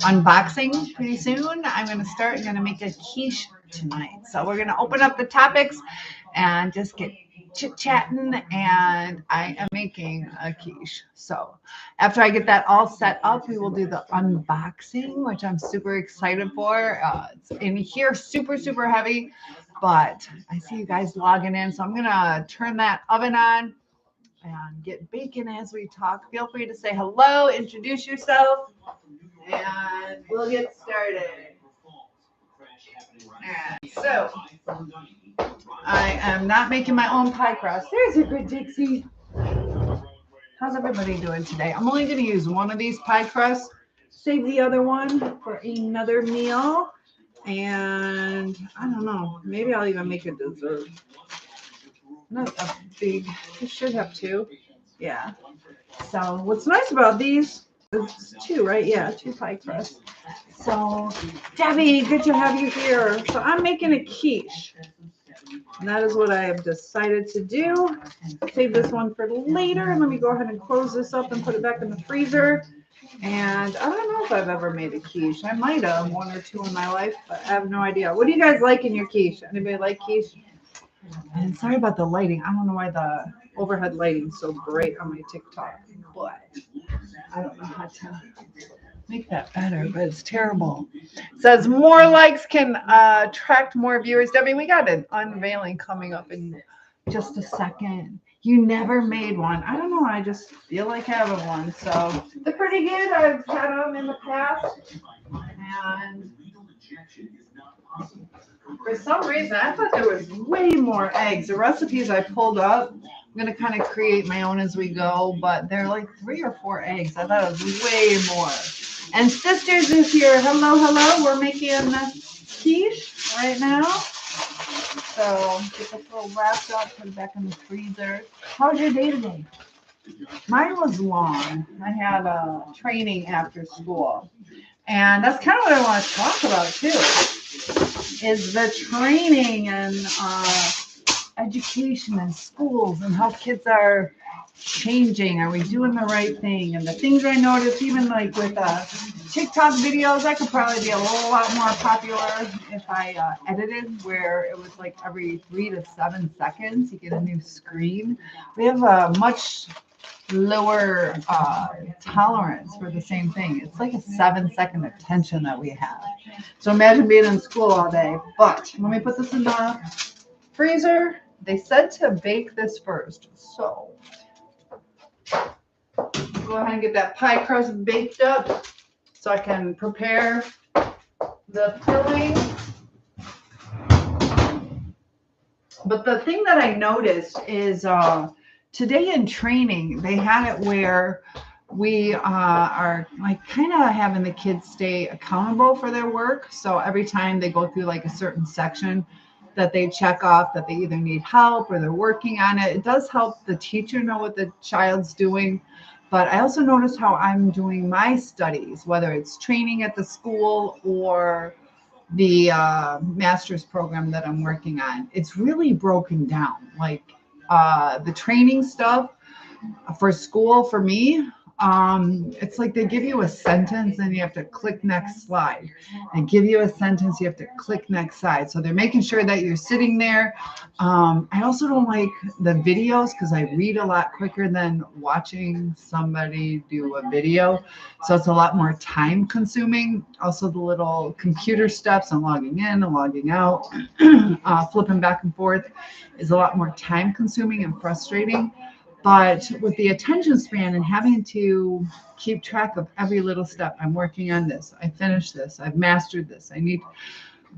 unboxing pretty soon. I'm going to make a quiche tonight. So we're going to open up the topics and just get chit-chatting, and I am making a quiche. So after I get that all set up, we will do the unboxing, which I'm super excited for. It's in here super, super heavy, but I see you guys logging in, so I'm going to turn that oven on and get baking as we talk. Feel free to say hello, introduce yourself, and we'll get started. And so, I am not making my own pie crust. There's your good Dixie. How's everybody doing today? I'm only going to use one of these pie crusts, save the other one for another meal, and I don't know, maybe I'll even make a dessert. Not a big, it should have two. Yeah. So what's nice about these is two, right? Yeah, two pie crusts. So Debbie, good to have you here. So I'm making a quiche. And that is what I have decided to do. Save this one for later. Let me go ahead and close this up and put it back in the freezer. And I don't know if I've ever made a quiche. I might have one or two in my life, but I have no idea. What do you guys like in your quiche? Anybody like quiche? And sorry about the lighting. I don't know why the overhead lighting is so great on my TikTok, but I don't know how to make that better, but it's terrible. It says more likes can attract more viewers. Debbie, we got an unveiling coming up in just a second. You never made one. I don't know. I just feel like having one. So they're pretty good. I've had them in the past. And for some reason, I thought there was way more eggs. The recipes I pulled up, I'm going to kind of create my own as we go, but they're like 3 or 4 eggs. I thought it was way more. And Sisters is here. Hello, hello. We're making quiche right now. So get this little wrapped up, put it back in the freezer. How was your day today? Mine was long. I had a training after school. And that's kind of what I want to talk about too, is the training and education in schools and how kids are changing. Are we doing the right thing? And the things I noticed, even like with TikTok videos, I could probably be a lot more popular if I edited, where it was like every 3 to 7 seconds you get a new screen. We have a much lower tolerance for the same thing. It's like a 7-second attention that we have. So imagine being in school all day. But let me put this in the freezer. They said to bake this first. So go ahead and get that pie crust baked up so I can prepare the filling. But the thing that I noticed is today in training, they had it where we are like kind of having the kids stay accountable for their work. So every time they go through like a certain section that they check off that they either need help or they're working on it. It does help the teacher know what the child's doing. But I also notice how I'm doing my studies, whether it's training at the school or the master's program that I'm working on. It's really broken down. Like the training stuff for school, for me, it's like they give you a sentence and you have to click next slide. They give you a sentence, you have to click next slide. So they're making sure that you're sitting there. I also don't like the videos because I read a lot quicker than watching somebody do a video. So it's a lot more time consuming. Also the little computer steps and logging in and logging out, flipping back and forth is a lot more time consuming and frustrating. But with the attention span and having to keep track of every little step, I'm working on this, I finished this, I've mastered this, I need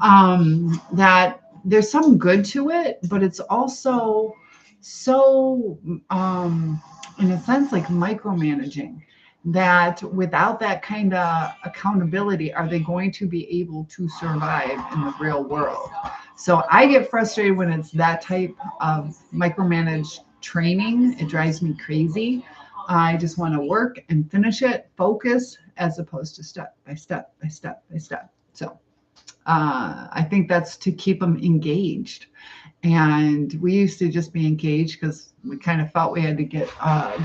that there's some good to it, but it's also so, in a sense, like micromanaging, that without that kind of accountability, are they going to be able to survive in the real world? So I get frustrated when it's that type of micromanaged training. It drives me crazy. I just want to work and finish it, focus, as opposed to step by step by step by step. So I think that's to keep them engaged. And we used to just be engaged because we kind of felt we had to get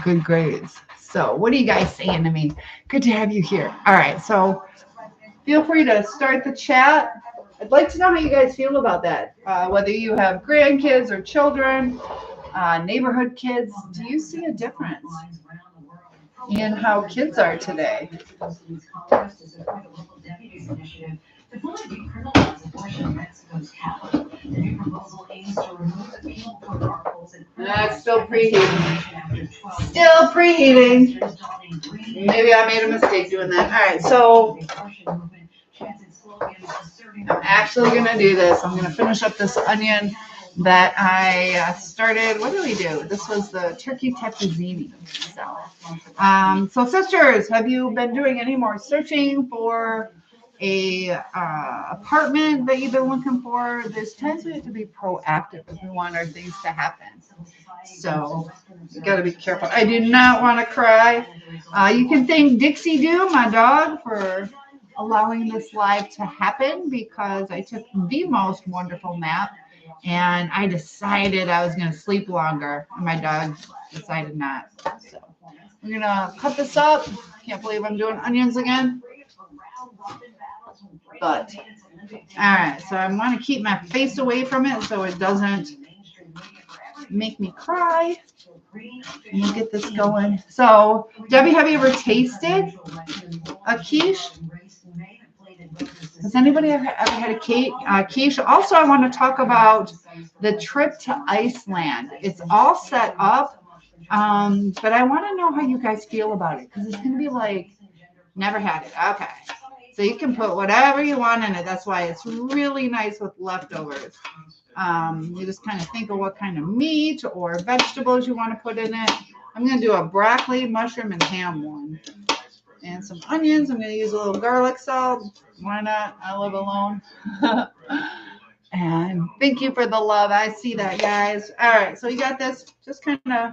good grades. So what are you guys saying to me? Good to have you here. All right. So Feel free to start the chat. I'd like to know how you guys feel about that. Whether you have grandkids or children, neighborhood kids, do you see a difference in how kids are today? Still preheating. Still preheating. Maybe I made a mistake doing that. All right, so I'm actually going to do this. I'm going to finish up this onion that I started. What did we do? This was the turkey tetrazzini. So sisters, have you been doing any more searching for a apartment that you've been looking for? There's times we have to be proactive if we want our things to happen. So you got to be careful. I do not want to cry. You can thank Dixie Doo, my dog, for allowing this live to happen because I took the most wonderful nap and I decided I was going to sleep longer and my dog decided not. So we're going to cut this up. Can't believe I'm doing onions again. But, all right, so I want to keep my face away from it so it doesn't make me cry. And we'll get this going. So, Debbie, have you ever tasted a quiche? Has anybody ever had a quiche? Also, I want to talk about the trip to Iceland. It's all set up, but I want to know how you guys feel about it because it's going to be like, never had it. Okay. So you can put whatever you want in it. That's why it's really nice with leftovers. You just kind of think of what kind of meat or vegetables you want to put in it. I'm going to do a broccoli, mushroom, and ham one. And some onions. I'm going to use a little garlic salt. Why not? I live alone. And thank you for the love. I see that, guys. All right. So you got this. Just kind of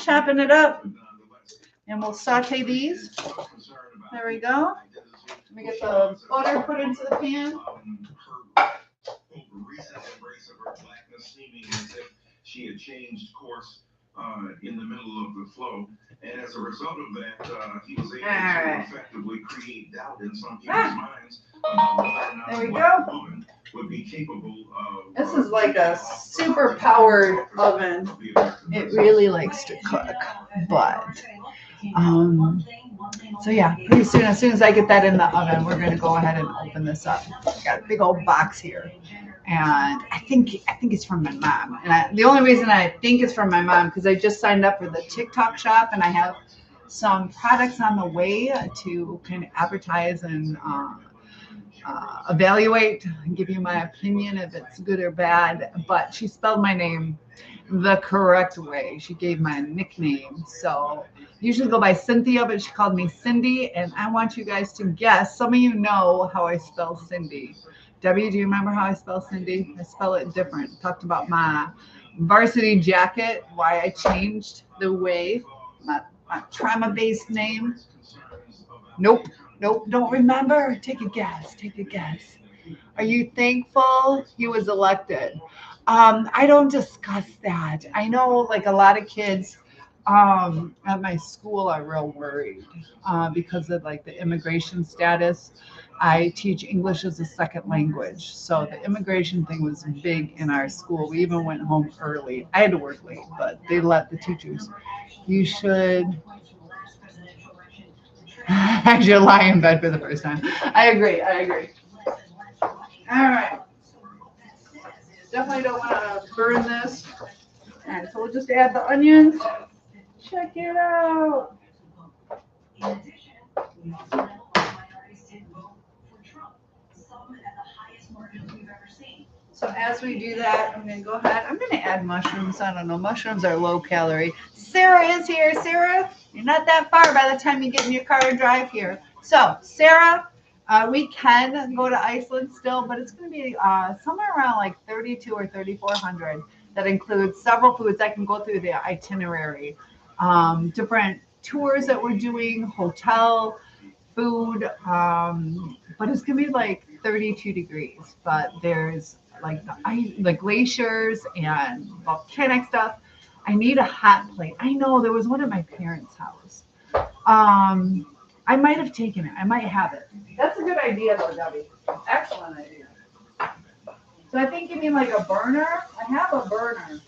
chopping it up. And we'll saute these. There we go. Let me get the butter put into the pan. She had changed course in the middle of the flow, and as a result of that, he was able to effectively create doubt in some people's minds about whether or not there we go. Would be capable of. This is like a super powered oven. It really likes to cook, but so yeah, pretty soon, as soon as I get that in the oven, we're gonna go ahead and open this up. Got a big old box here. And I think it's from my mom. And the only reason I think it's from my mom because I just signed up for the TikTok shop and I have some products on the way to kind of advertise and evaluate and give you my opinion if it's good or bad. But she spelled my name the correct way. She gave my nickname. So usually go by Cynthia, but she called me Cindy. And I want you guys to guess. Some of you know how I spell Cindy. Debbie, do you remember how I spell Cindy? I spell it different. Talked about my varsity jacket, why I changed the way, my trauma-based name. Nope, don't remember. Take a guess. Are you thankful he was elected? I don't discuss that. I know like a lot of kids at my school are real worried because of like the immigration status. I teach English as a second language. So the immigration thing was big in our school. We even went home early. I had to work late, but they let the teachers. You should lie in bed for the first time. I agree. All right. Definitely don't want to burn this. All right, so we'll just add the onions. Check it out. So as we do that, I'm going to go ahead. I'm going to add mushrooms. I don't know. Mushrooms are low calorie. Sarah is here. Sarah, you're not that far by the time you get in your car and drive here. So, Sarah, we can go to Iceland still, but it's going to be somewhere around like 32 or 3,400. That includes several foods. I can go through the itinerary. Different tours that we're doing, hotel, food, but it's going to be like 32 degrees. But there's like the glaciers and volcanic stuff. I need a hot plate. I know there was one at my parents' house. I might have taken it. I might have it. That's a good idea, though, Debbie. Excellent idea. So I think you mean like a burner? I have a burner.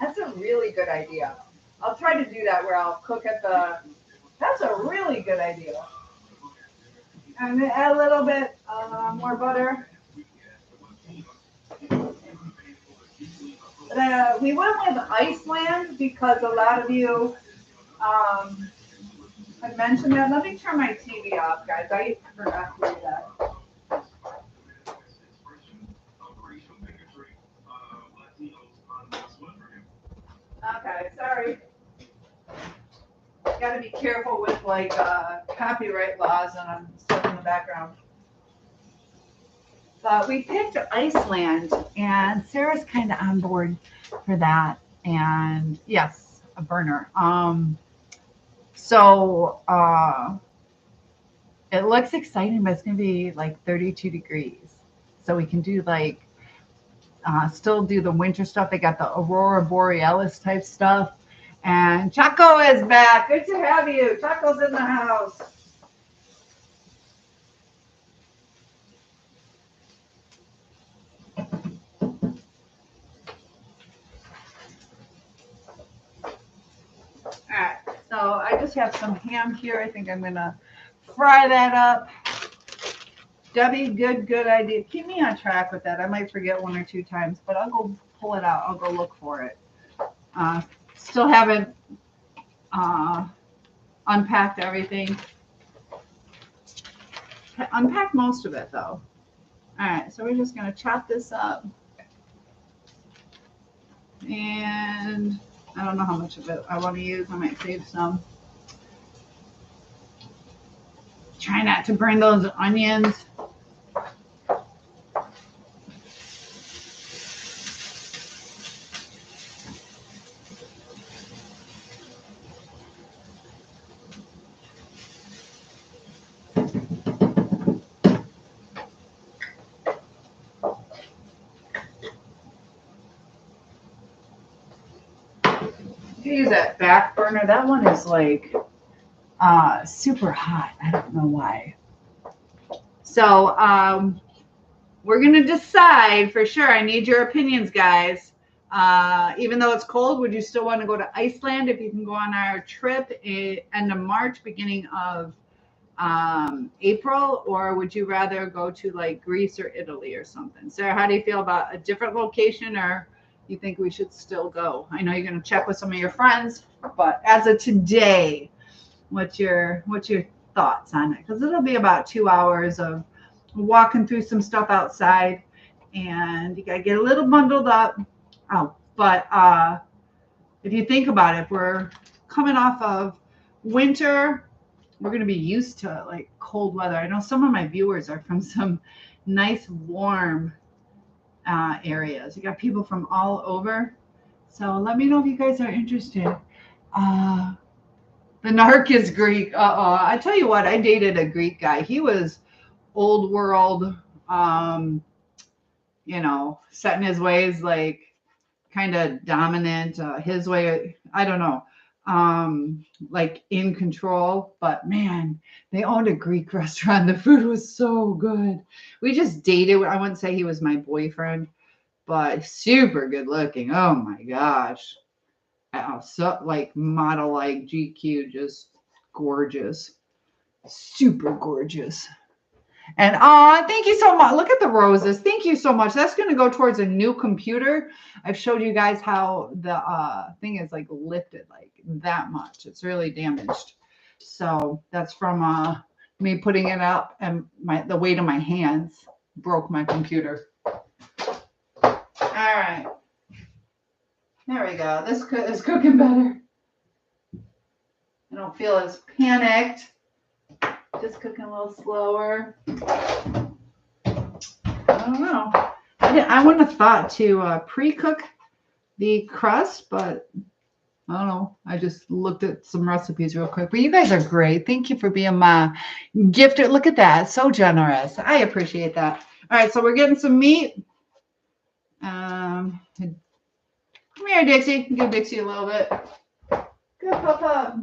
That's a really good idea. I'll try to do that where I'll cook at the. That's a really good idea. I'm gonna add a little bit more butter. But, we went with Iceland because a lot of you had mentioned that. Let me turn my TV off, guys. I forgot to do that. Okay, sorry. Got to be careful with like copyright laws, and I'm stuck in the background. But we picked Iceland, and Sarah's kind of on board for that. And yes, a burner. So it looks exciting, but it's gonna be like 32 degrees. So we can do like still do the winter stuff. They got the Aurora Borealis type stuff. And Chaco is back. Good to have you. Chaco's in the house. All right, so I just have some ham here. I think I'm gonna fry that up. Debbie, good idea. Keep me on track with that. I might forget one or two times, but I'll go pull it out. I'll go look for it. Still haven't unpacked everything. Unpacked most of it though. All right, so we're just gonna chop this up. And I don't know how much of it I want to use. I might save some. Try not to burn those onions. Use that back burner. That one is like super hot. I don't know why. So we're gonna decide for sure. I need your opinions, guys. Even though it's cold, would you still want to go to Iceland if you can go on our trip end of March, beginning of April, or would you rather go to like Greece or Italy or something? Sarah, how do you feel about a different location, or you think we should still go? I know you're going to check with some of your friends, but as of today, what's your thoughts on it? Because it'll be about 2 hours of walking through some stuff outside, and you got to get a little bundled up. Oh, but if you think about it, if we're coming off of winter, we're going to be used to like cold weather. I know some of my viewers are from some nice warm areas. You got people from all over. So let me know if you guys are interested. The narc is Greek. I tell you what, I dated a Greek guy. He was old world, set in his ways, like kind of dominant, his way. I don't know. Like in control, but man, they owned a Greek restaurant. The food was so good. We just dated. I wouldn't say he was my boyfriend, but super good looking. Oh my gosh. So like model like GQ, just gorgeous. Super gorgeous. And thank you so much. Look at the roses. Thank you so much. That's going to go towards a new computer. I've showed you guys how the thing is like lifted like that much. It's really damaged. So that's from me putting it up, and the weight of my hands broke my computer. All right. There we go. This is cooking better. I don't feel as panicked. Just cooking a little slower. I don't know. I wouldn't have thought to pre-cook the crust, but I don't know. I just looked at some recipes real quick. But you guys are great. Thank you for being my gifter. Look at that. So generous. I appreciate that. All right, so we're getting some meat. Come here, Dixie. Give Dixie a little bit. Good, Papa.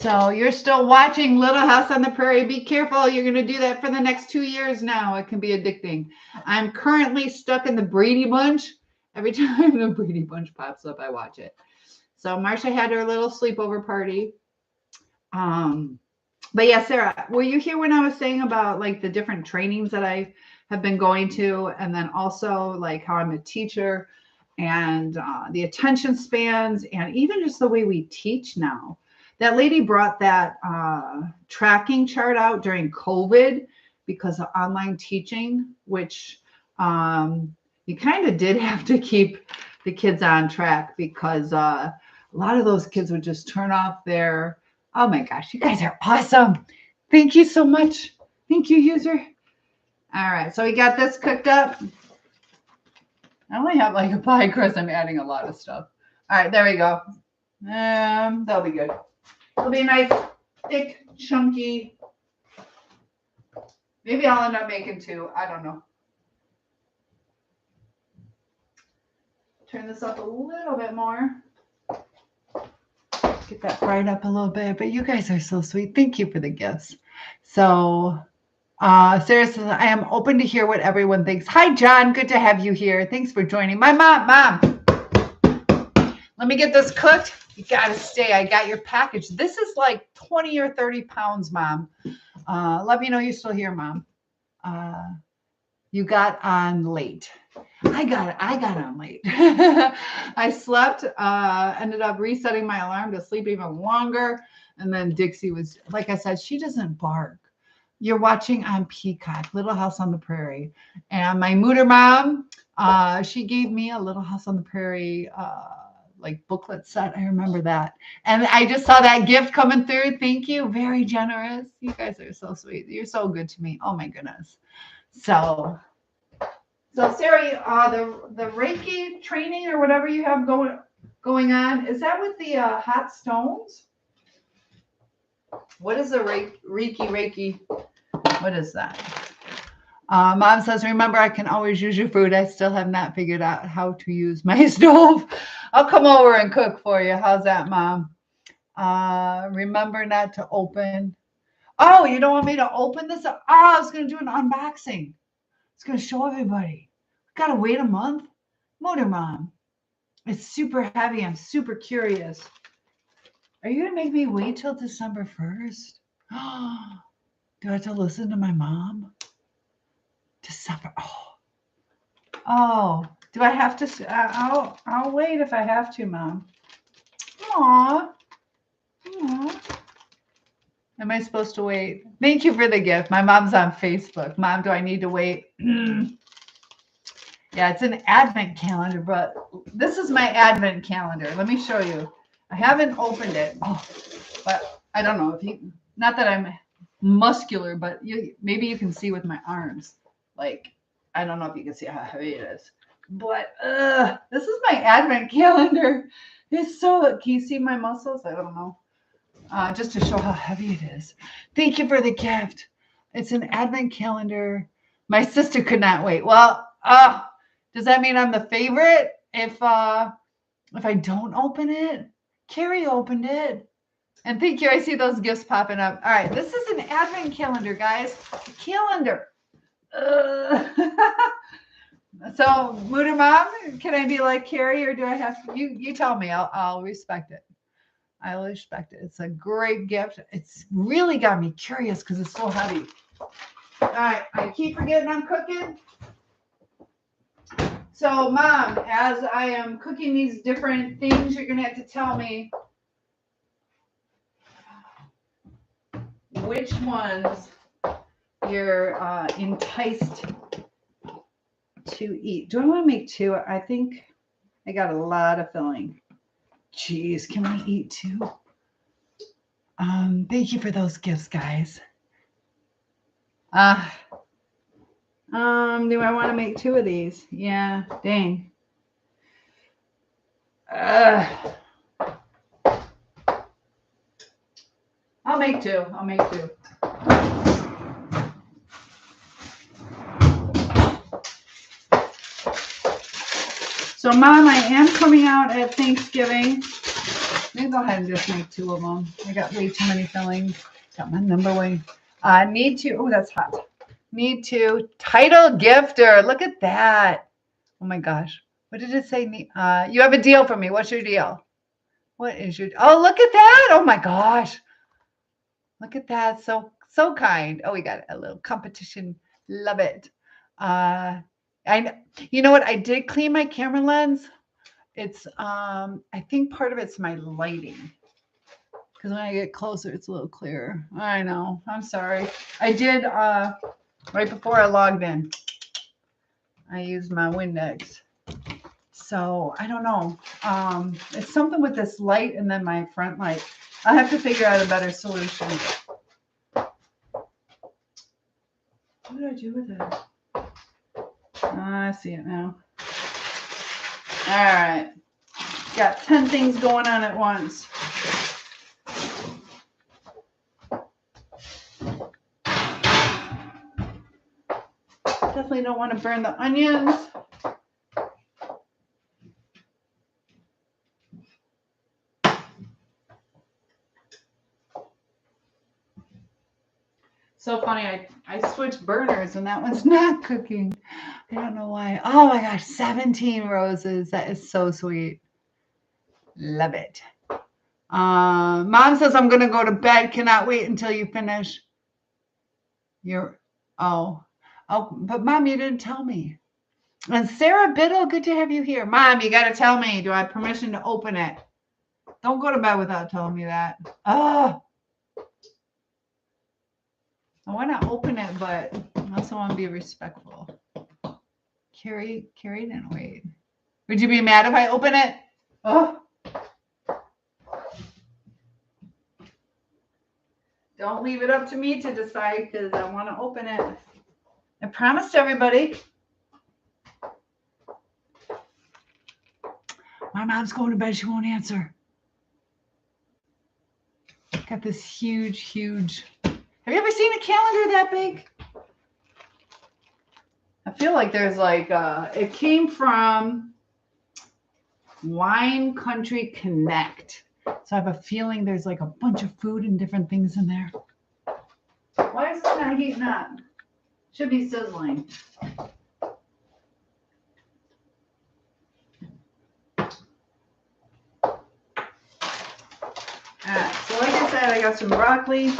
So you're still watching Little House on the Prairie. Be careful. You're going to do that for the next 2 years now. It can be addicting. I'm currently stuck in the Brady Bunch. Every time the Brady Bunch pops up, I watch it. So Marsha had her little sleepover party. But yeah, Sarah, were you here when I was saying about like the different trainings that I have been going to, and then also like how I'm a teacher and the attention spans and even just the way we teach now? That lady brought that tracking chart out during COVID because of online teaching, which you kind of did have to keep the kids on track because a lot of those kids would just turn off their, oh my gosh, you guys are awesome. Thank you so much. Thank you, user. All right, so we got this cooked up. I only have like a pie crust. I'm adding a lot of stuff. All right, there we go. That'll be good. It'll be nice, thick, chunky. Maybe I'll end up making 2. I don't know. Turn this up a little bit more. Get that fried up a little bit. But you guys are so sweet. Thank you for the gifts. So Sarah says, I am open to hear what everyone thinks. Hi, John. Good to have you here. Thanks for joining. My mom. Let me get this cooked. You got to stay. I got your package. This is like 20 or 30 pounds, Mom. Let me know you're still here, Mom. You got on late. I got on late. I slept, ended up resetting my alarm to sleep even longer. And then Dixie was, like I said, she doesn't bark. You're watching on Peacock, Little House on the Prairie. And my Mooter mom, she gave me a Little House on the Prairie like booklet set. I remember that. And I just saw that gift coming through. Thank you. Very generous. You guys are so sweet. You're so good to me. Oh my goodness. So Sarah, the Reiki training or whatever you have going on, is that with the hot stones? What is the Reiki? What is that? Mom says, remember, I can always use your food. I still have not figured out how to use my stove. I'll come over and cook for you. How's that, Mom? Remember not to open. Oh, you don't want me to open this? Oh, I was going to do an unboxing. It's going to show everybody. Got to wait a month. Motor Mom. It's super heavy. I'm super curious. Are you going to make me wait till December 1st? Do I have to listen to my mom? December. Oh, do I have to? I'll wait if I have to, Mom. Aw. Am I supposed to wait? Thank you for the gift. My mom's on Facebook. Mom, do I need to wait? Yeah, it's an advent calendar, but this is my advent calendar. Let me show you. I haven't opened it. But I don't know if you, not that I'm muscular, but maybe you can see with my arms. Like, I don't know if you can see how heavy it is. But this is my advent calendar. It's so, can you see my muscles? I don't know. Just to show how heavy it is. Thank you for the gift. It's an advent calendar. My sister could not wait. Well, does that mean I'm the favorite if I don't open it? Carrie opened it. And thank you. I see those gifts popping up. All right. This is an advent calendar, guys. A calendar. So, Mooter Mom, can I be like Carrie or do I have to? You tell me. I'll respect it. I'll respect it. It's a great gift. It's really got me curious because it's so heavy. All right. I keep forgetting I'm cooking. So, Mom, as I am cooking these different things, you're going to have to tell me which ones you're enticed to eat. Do I want to make 2? I think I got a lot of filling. Jeez, can I eat 2? Thank you for those gifts, guys. Do I want to make 2 of these? Yeah, dang. I'll make 2. So, Mom, I am coming out at Thanksgiving. me go ahead and just make 2 of them. I got way too many fillings. Got my number one. Need to, oh, that's hot. Need to, title gifter. Look at that. Oh my gosh. What did it say? You have a deal for me. What's your deal? What is your, oh, look at that. Oh my gosh. Look at that. So kind. Oh, we got a little competition. Love it. You know what? I did clean my camera lens. It's, I think part of it's my lighting. Because when I get closer, it's a little clearer. I know. I'm sorry. I did, right before I logged in, I used my Windex. So I don't know. It's something with this light and then my front light. I'll have to figure out a better solution. What did I do with it? I see it now. All right. Got 10 things going on at once. Definitely don't want to burn the onions. So funny, I switched burners and that one's not cooking. I don't know why. Oh my gosh, 17 roses. That is so sweet. Love it. Mom says I'm gonna go to bed. Cannot wait until you finish. Oh, but Mom, you didn't tell me. And Sarah Biddle, good to have you here. Mom, you gotta tell me. Do I have permission to open it? Don't go to bed without telling me that. Oh. I want to open it, but I also want to be respectful. Carrie didn't wait. Would you be mad if I open it? Oh. Don't leave it up to me to decide because I want to open it. I promised everybody. My mom's going to bed. She won't answer. Got this huge. Have you ever seen a calendar that big? I feel like there's like, it came from Wine Country Connect. So I have a feeling there's like a bunch of food and different things in there. Why is this not heating up? Should be sizzling. Alright, so like I said, I got some broccoli.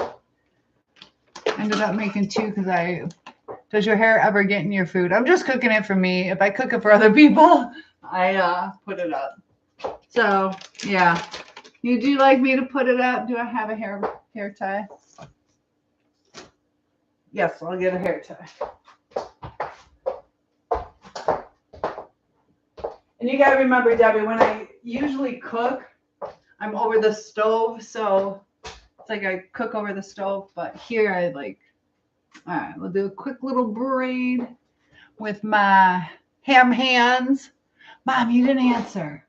Ended up making 2 because does your hair ever get in your food? I'm just cooking it for me. If I cook it for other people, I put it up. So yeah, you do like me to put it up? Do I have a hair tie? Yes, I'll get a hair tie. And you gotta remember, Debbie, when I usually cook, I'm over the stove, so it's like I cook over the stove, but here I like, all right, we'll do a quick little braid with my ham hands. Mom, you didn't answer.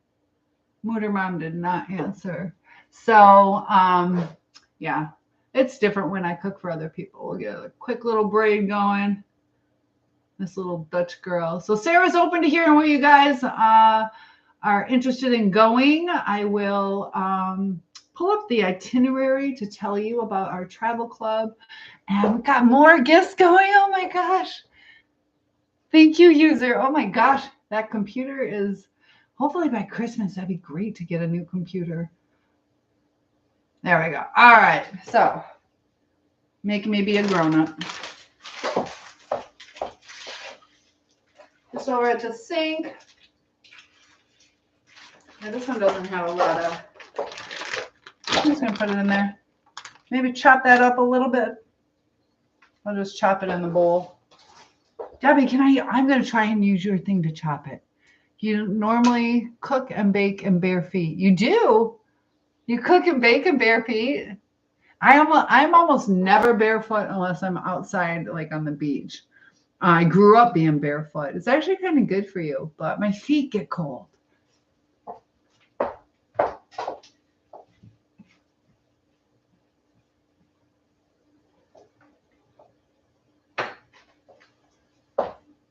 Motor Mom did not answer. So, yeah, it's different when I cook for other people. We'll get a quick little braid going. This little Dutch girl. So Sarah's open to hearing where you guys are interested in going. I will pull up the itinerary to tell you about our travel club. And we got more gifts going. Oh my gosh. Thank you, user. Oh my gosh. That computer is, hopefully by Christmas, that'd be great to get a new computer. There we go. All right. So making me be a grown-up. Just over at the sink. Yeah, this one doesn't have a lot of, I'm just going to put it in there. Maybe chop that up a little bit. I'll just chop it in the bowl. Debbie, I'm going to try and use your thing to chop it. You normally cook and bake in bare feet. You do? You cook and bake in bare feet? I'm almost never barefoot unless I'm outside, like on the beach. I grew up being barefoot. It's actually kind of good for you, but my feet get cold.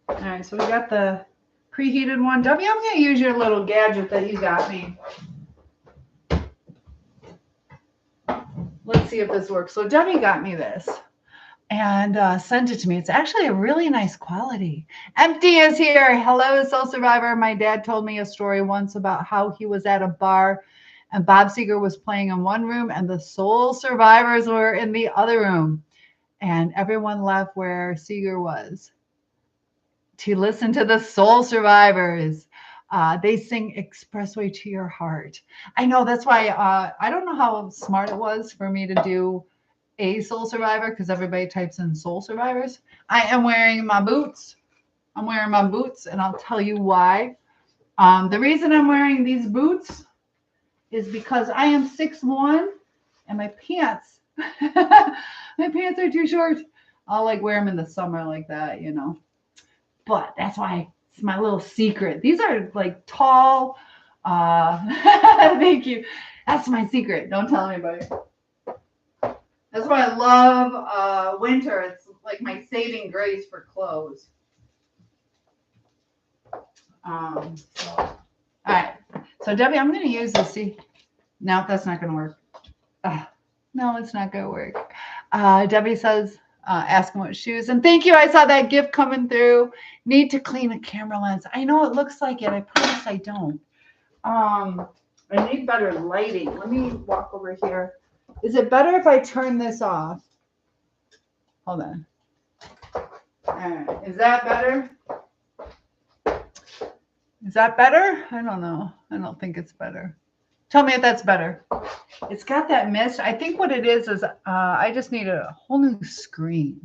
All right, so we got the preheated one. W, I'm going to use your little gadget that you got me. see if this works. So Debbie got me this and sent it to me. It's actually a really nice quality. Empty is here. Hello, Soul Survivor. My dad told me a story once about how he was at a bar and Bob Seger was playing in one room and the Soul Survivors were in the other room. And everyone left where Seger was to listen to the Soul Survivors. They sing Expressway to Your Heart. I know, that's why I don't know how smart it was for me to do a Soul Survivor because everybody types in Soul Survivors. I am wearing my boots. I'm wearing my boots, and I'll tell you why. The reason I'm wearing these boots is because I am 6'1", and my pants, my pants are too short. I'll like wear them in the summer like that, you know. But that's why it's my little secret. These are like tall. Thank you. That's my secret. Don't tell anybody. That's why I love winter. It's like my saving grace for clothes. All right. So Debbie, I'm going to use this. See, no, that's not going to work. No, it's not going to work. Debbie says, ask him what shoes. And thank you. I saw that gift coming through. Need to clean a camera lens. I know it looks like it. I promise I don't. I need better lighting. Let me walk over here. Is it better if I turn this off? Hold on. All right. Is that better? Is that better? I don't know. I don't think it's better. Tell me if that's better. It's got that mist. I think what it is I just need a whole new screen.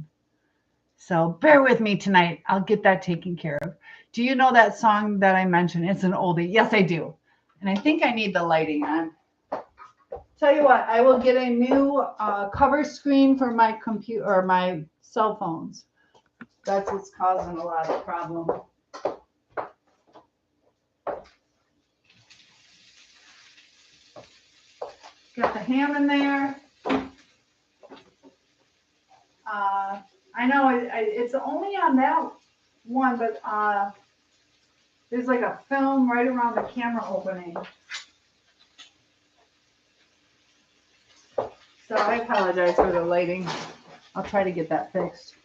So bear with me tonight. I'll get that taken care of. Do you know that song that I mentioned? It's an oldie. Yes, I do. And I think I need the lighting on. Tell you what, I will get a new cover screen for my computer or my cell phones. That's what's causing a lot of problem. Got the ham in there. I know it's only on that one, but there's like a film right around the camera opening. So I apologize for the lighting. I'll try to get that fixed.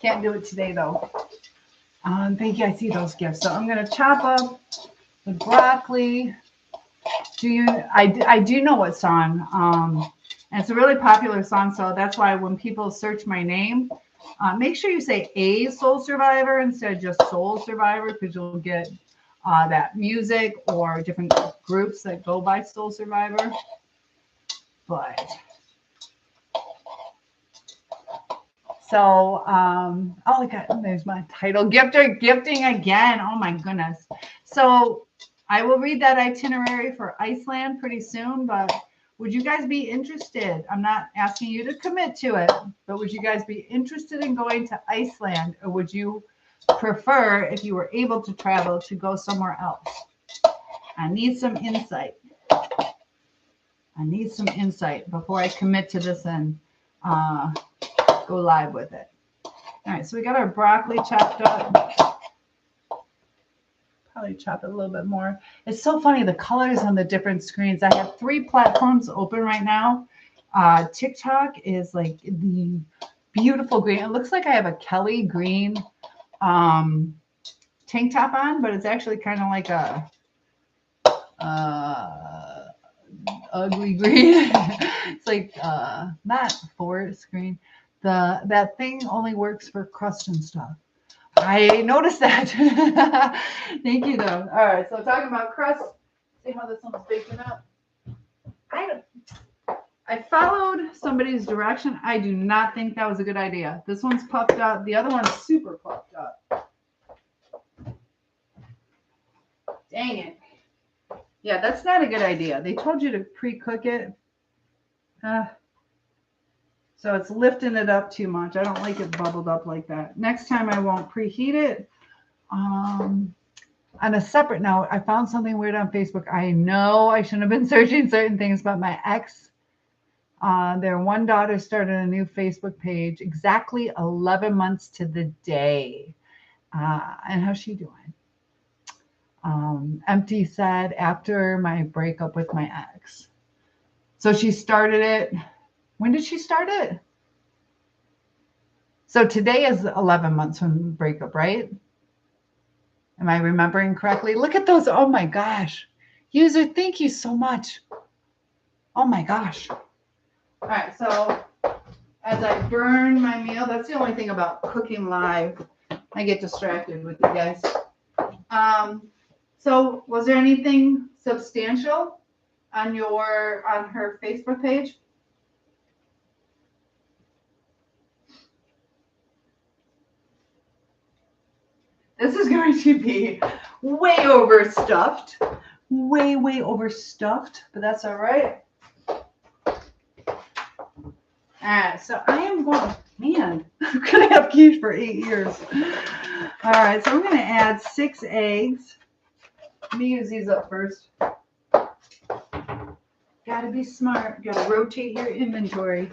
Can't do it today though. Thank you. I see those gifts. So I'm going to chop up the broccoli. I do know what song. And it's a really popular song. So that's why when people search my name, make sure you say a Soul Survivor instead of just Soul Survivor, because you'll get that music or different groups that go by Soul Survivor. But so, oh, there's my title. Gifting again. Oh my goodness. So I will read that itinerary for Iceland pretty soon, but would you guys be interested? I'm not asking you to commit to it, but would you guys be interested in going to Iceland, or would you prefer, if you were able to travel, to go somewhere else? I need some insight. I need some insight before I commit to this and go live with it. All right, so we got our broccoli chopped up. Probably chop it a little bit more. It's so funny, the colors on the different screens. I have 3 platforms open right now. TikTok is like the beautiful green. It looks like I have a Kelly green tank top on, but it's actually kind of like a ugly green. It's like not forest green. That thing only works for crust and stuff. I noticed that. Thank you though. All right, so talking about crust, see how this one's baking up. I followed somebody's direction. I do not think that was a good idea. This one's puffed up. The other one's super puffed up. Dang it. Yeah, that's not a good idea. They told you to pre-cook it. So it's lifting it up too much. I don't like it bubbled up like that. Next time I won't preheat it. On a separate note, I found something weird on Facebook. I know I shouldn't have been searching certain things, but my ex, their one daughter started a new Facebook page exactly 11 months to the day. And how's she doing? Empty said after my breakup with my ex. So she started it When did she start it? So today is 11 months from the breakup, right? Am I remembering correctly? Look at those. Oh my gosh. User, thank you so much. Oh my gosh. All right, so as I burn my meal, that's the only thing about cooking live. I get distracted with you guys. So was there anything substantial on her Facebook page? This is going to be way overstuffed. Way overstuffed, but that's all right. All right, so I am going, man, I'm going to have quiche for 8 years. All right, so I'm going to add 6 eggs. Let me use these up first. Got to be smart. Got to rotate your inventory.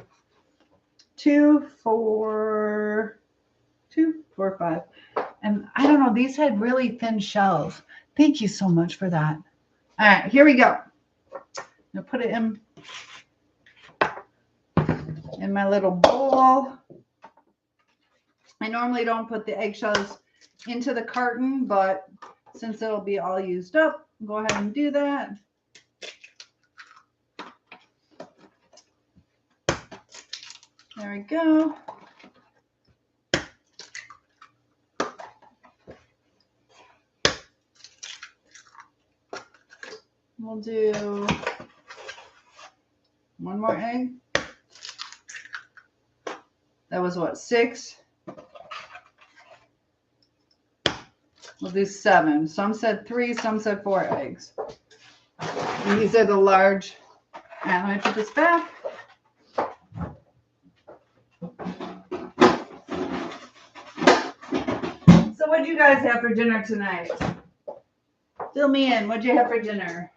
2, 4, 5. And I don't know, these had really thin shells. Thank you so much for that. All right, here we go. I'm going to put it in my little bowl. I normally don't put the eggshells into the carton, but since it'll be all used up, go ahead and do that. There we go. We'll do one more egg. That was what, 6? We'll do 7. Some said 3, some said 4 eggs. And these are the large. And let me put this back. So what did you guys have for dinner tonight? Fill me in. What did you have for dinner?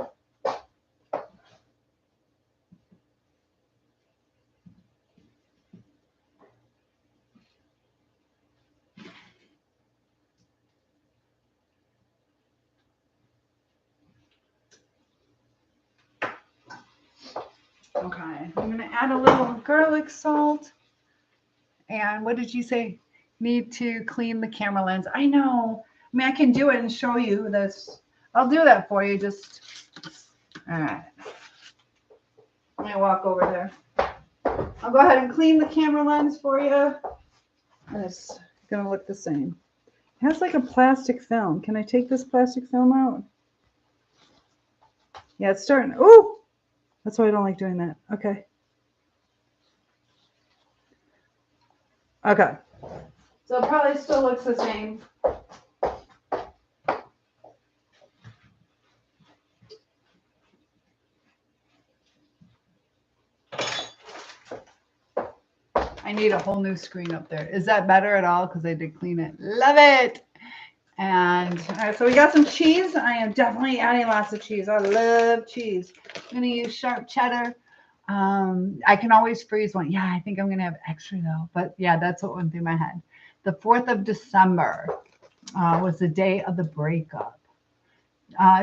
Okay, I'm going to add a little garlic salt. And what did you say? Need to clean the camera lens. I know. I mean, I can do it and show you this. I'll do that for you. Just, all right. Let me walk over there. I'll go ahead and clean the camera lens for you. And it's going to look the same. It has like a plastic film. Can I take this plastic film out? Yeah, it's starting. Oh! That's why I don't like doing that. Okay. Okay. So it probably still looks the same. I need a whole new screen up there. Is that better at all? Because I did clean it. Love it. And all right, so we got some cheese. I am definitely adding lots of cheese. I love cheese. I'm going to use sharp cheddar. I can always freeze one. Yeah, I think I'm going to have extra though. But yeah, that's what went through my head. The 4th of December was the day of the breakup.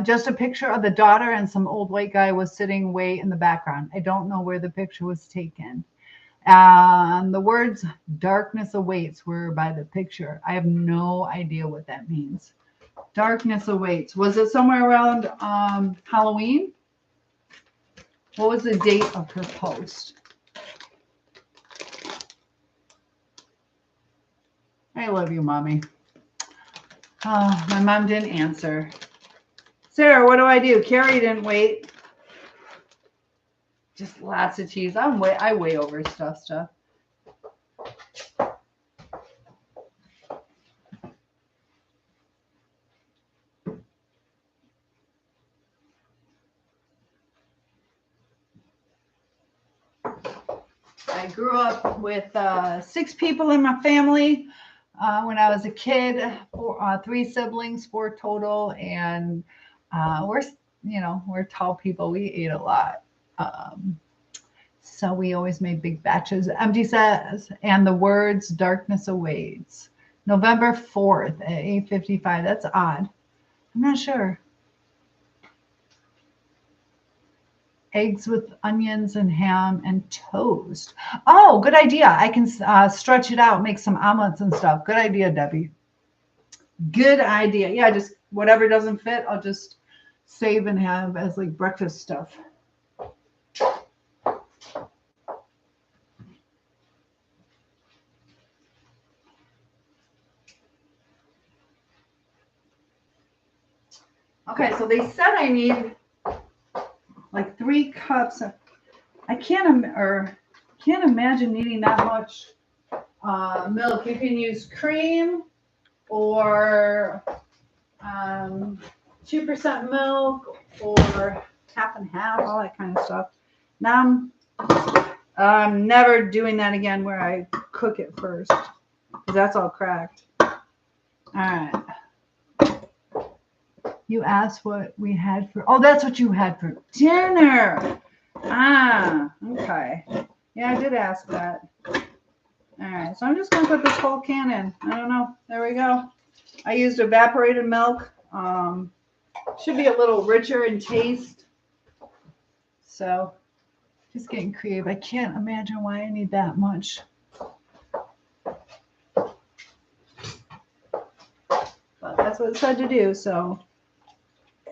Just a picture of the daughter and some old white guy was sitting way in the background. I don't know where the picture was taken. The words "darkness awaits" were by the picture. I have no idea what that means. Darkness awaits. Was it somewhere around Halloween? What was the date of her post? I love you, Mommy. Oh, my mom didn't answer. Sarah, what do I do? Carrie didn't wait. Just lots of cheese. I way overstuff stuff. I grew up with 6 people in my family when I was a kid. 3 siblings, 4 total, and we're tall people. We ate a lot. So we always made big batches. Empty says, and the words "darkness awaits." November 4th at 8:55. That's odd. I'm not sure. eggs with onions and ham and toast. Oh, good idea. I can stretch it out, make some omelets and stuff. Good idea, Debbie. Good idea. Yeah, just whatever doesn't fit, I'll just save and have as like breakfast stuff. Okay, so they said I need like 3 cups. I can't imagine needing that much milk. You can use cream or 2% milk or half and half, all that kind of stuff. Now I'm never doing that again where I cook it first because that's all cracked. All right. You asked what we had for, oh, that's what you had for dinner. Ah, okay. Yeah, I did ask that. All right, so I'm just going to put this whole can in. I don't know. There we go. I used evaporated milk. Should be a little richer in taste. So just getting creative. I can't imagine why I need that much. But that's what it said to do, so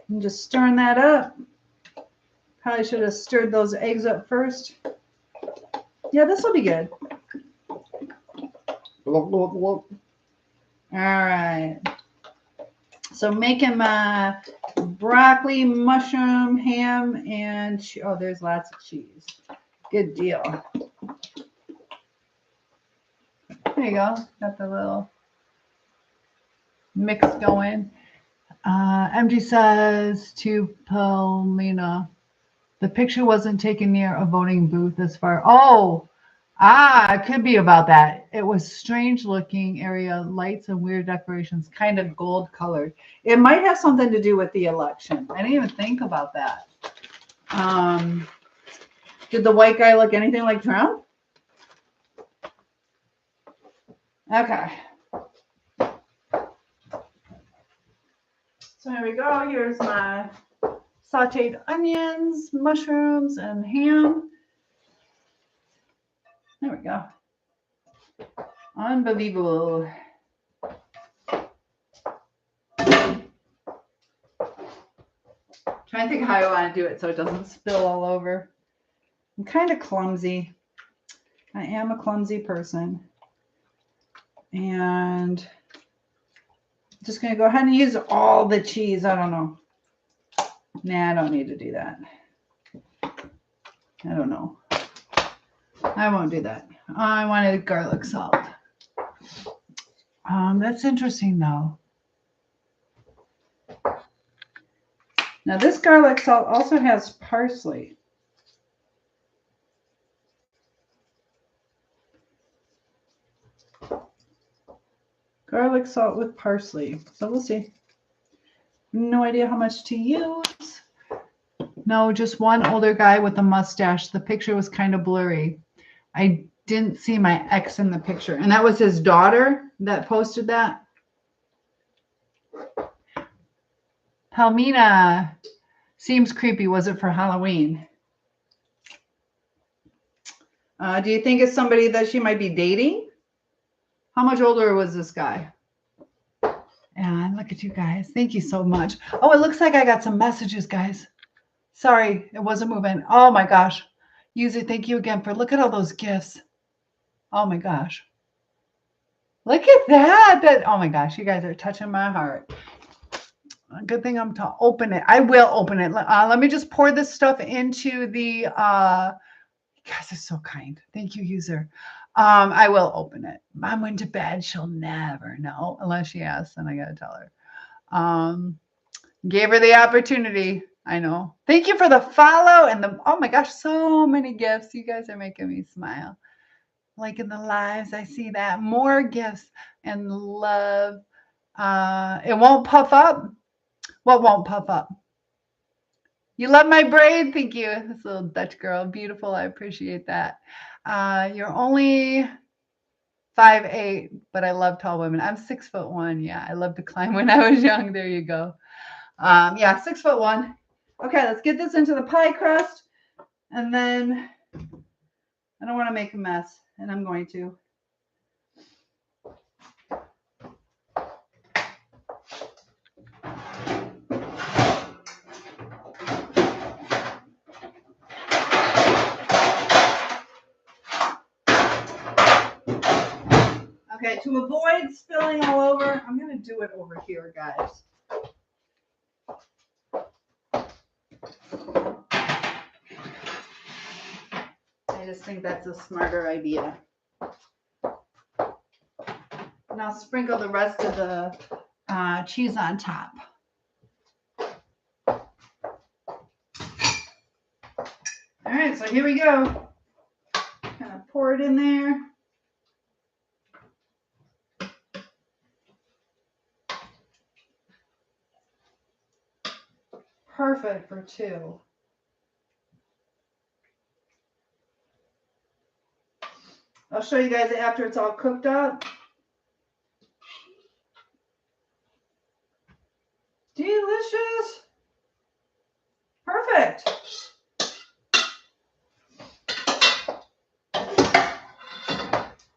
I'm just stirring that up. Probably should have stirred those eggs up first. Yeah, this will be good. All right. So making my broccoli, mushroom, ham, and oh, there's lots of cheese. Good deal. There you go. Got the little mix going. MG says to Paulina, the picture wasn't taken near a voting booth as far. Oh, it could be about that. It was strange looking area, lights and weird decorations, kind of gold colored. It might have something to do with the election. I didn't even think about that. Did the white guy look anything like Trump? Okay. So here we go. Here's my sauteed onions, mushrooms, and ham. There we go. Unbelievable. Trying to think how I want to do it so it doesn't spill all over. I'm kind of clumsy. I am a clumsy person. And I'm just going to go ahead and use all the cheese. I don't know. Nah, I don't need to do that. I don't know. I won't do that. I wanted garlic salt. That's interesting though. Now this garlic salt also has parsley. Garlic salt with parsley. So we'll see. No idea how much to use. No, just one older guy with a mustache. The picture was kind of blurry. I didn't see my ex in the picture. And that was his daughter that posted that. Palmina seems creepy. Was it for Halloween? Do you think it's somebody that she might be dating? How much older was this guy? And look at you guys. Thank you so much. Oh, it looks like I got some messages, guys. Sorry, it wasn't moving. Oh my gosh. User, thank you again for, look at all those gifts. Oh my gosh. Look at that. Oh my gosh, you guys are touching my heart. Good thing I'm to open it. I will open it. Let me just pour this stuff into the, you guys are so kind. Thank you, user. I will open it. Mom went to bed. She'll never know unless she asks, and I got to tell her. Gave her the opportunity. I know. Thank you for the follow and the, oh my gosh, so many gifts. You guys are making me smile. Like in the lives, I see that. More gifts and love. It won't puff up. What won't puff up? You love my braid. Thank you. This little Dutch girl. Beautiful. I appreciate that. You're only 5'8", but I love tall women. I'm 6'1". Yeah, I love to climb when I was young. There you go. Yeah, 6'1". Okay, let's get this into the pie crust. And then I don't want to make a mess, and I'm going to. Okay, to avoid spilling all over, I'm going to do it over here, guys. I just think that's a smarter idea. And I'll sprinkle the rest of the cheese on top. All right, so here we go. Kind of pour it in there. Perfect for 2. I'll show you guys after it's all cooked up. Delicious. Perfect.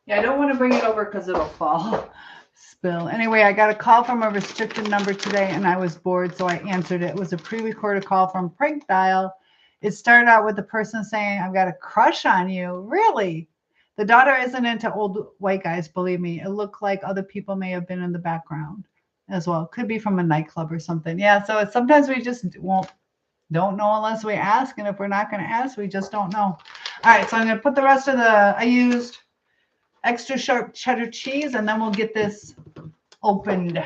Yeah, I don't want to bring it over because it'll fall. Spill. Anyway, I got a call from a restricted number today and I was bored, so I answered it. It was a pre-recorded call from Prank Dial. It started out with the person saying, I've got a crush on you. Really? The daughter isn't into old white guys, believe me. It looked like other people may have been in the background as well. Could be from a nightclub or something. Yeah, so sometimes we just don't know unless we ask. And if we're not going to ask, we just don't know. All right, so I'm going to put the rest of I used extra sharp cheddar cheese, and then we'll get this opened.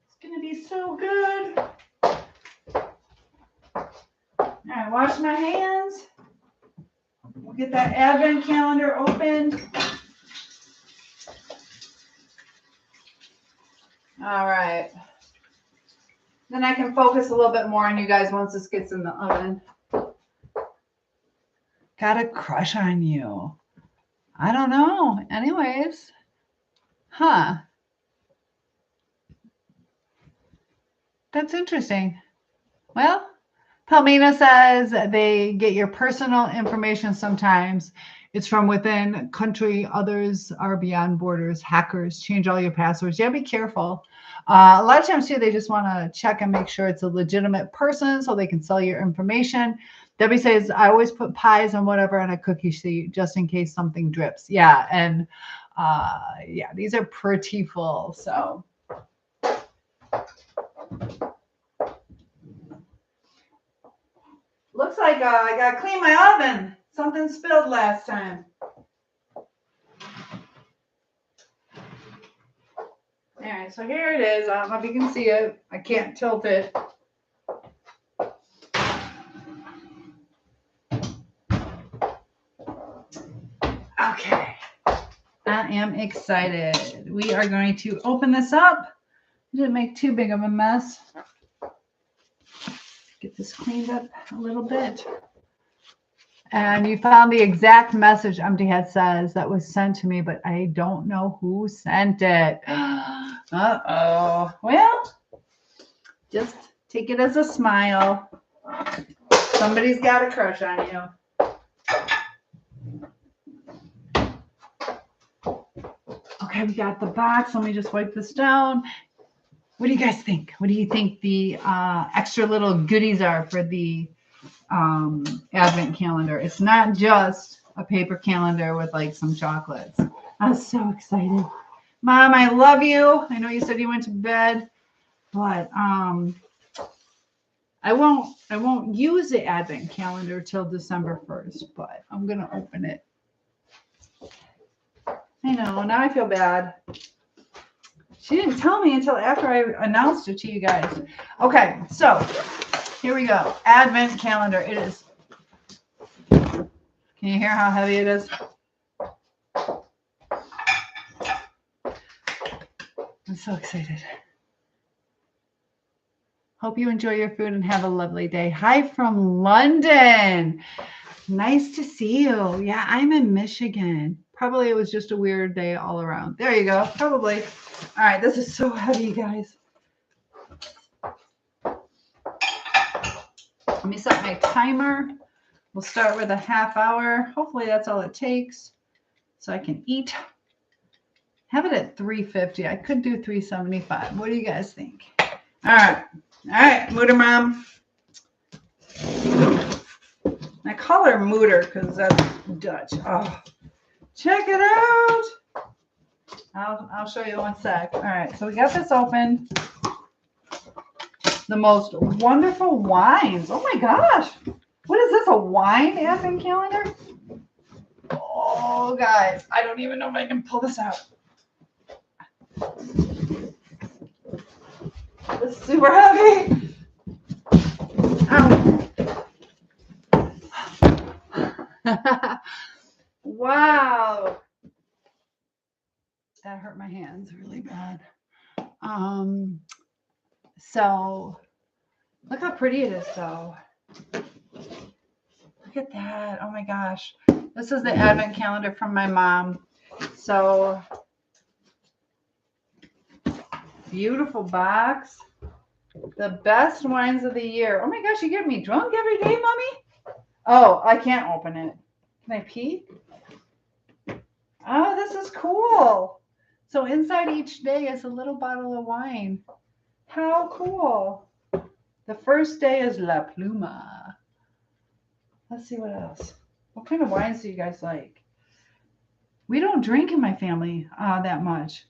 It's going to be so good. All right, wash my hands. We'll get that advent calendar opened. All right. Then I can focus a little bit more on you guys once this gets in the oven. Got a crush on you. I don't know. Anyways. Huh. That's interesting. Well, Palmina says they get your personal information sometimes. It's from within country. Others are beyond borders. Hackers change all your passwords. Yeah, be careful. A lot of times too, they just want to check and make sure it's a legitimate person so they can sell your information. Debbie says, I always put pies and whatever on a cookie sheet just in case something drips. Yeah, and yeah, these are pretty full. So looks like I got to clean my oven. Something spilled last time. All right, so here it is. I don't know if you can see it. I can't tilt it. Okay. I am excited. We are going to open this up. Didn't make too big of a mess. Get this cleaned up a little bit. And you found the exact message Empty Head says that was sent to me, but I don't know who sent it. Uh-oh. Well, just take it as a smile. Somebody's got a crush on you. Okay, we got the box. Let me just wipe this down. What do you guys think? What do you think the extra little goodies are for the advent calendar? It's not just a paper calendar with like some chocolates. I was so excited. Mom, I love you. I know you said you went to bed, but I won't use the advent calendar till December 1st, but I'm gonna open it. I know, now I feel bad. She didn't tell me until after I announced it to you guys. Okay, so here we go. Advent calendar. It is. Can you hear how heavy it is? I'm so excited. Hope you enjoy your food and have a lovely day. Hi from London. Nice to see you. Yeah, I'm in Michigan. Probably it was just a weird day all around. There you go. Probably. All right, this is so heavy, guys. Let me set my timer. We'll start with a half hour. Hopefully that's all it takes so I can eat. Have it at 350. I could do 375. What do you guys think? All right. All right, Mooter Mom. I call her Mooter because that's Dutch. Oh, check it out. I'll show you one sec. All right, so we got this open. The most wonderful wines. Oh my gosh. What is this, a wine advent calendar? Oh, guys, I don't even know if I can pull this out. It's super heavy. Ow. Wow. That hurt my hands really bad. So look how pretty it is though. Look at that. Oh my gosh. This is the advent calendar from my mom. So beautiful box. The best wines of the year. Oh my gosh, you get me drunk every day, Mommy? Oh, I can't open it. Can I pee? Oh, this is cool. So inside each day is a little bottle of wine. How cool. The first day is La Pluma. Let's see what else. What kind of wines do you guys like? We don't drink in my family that much.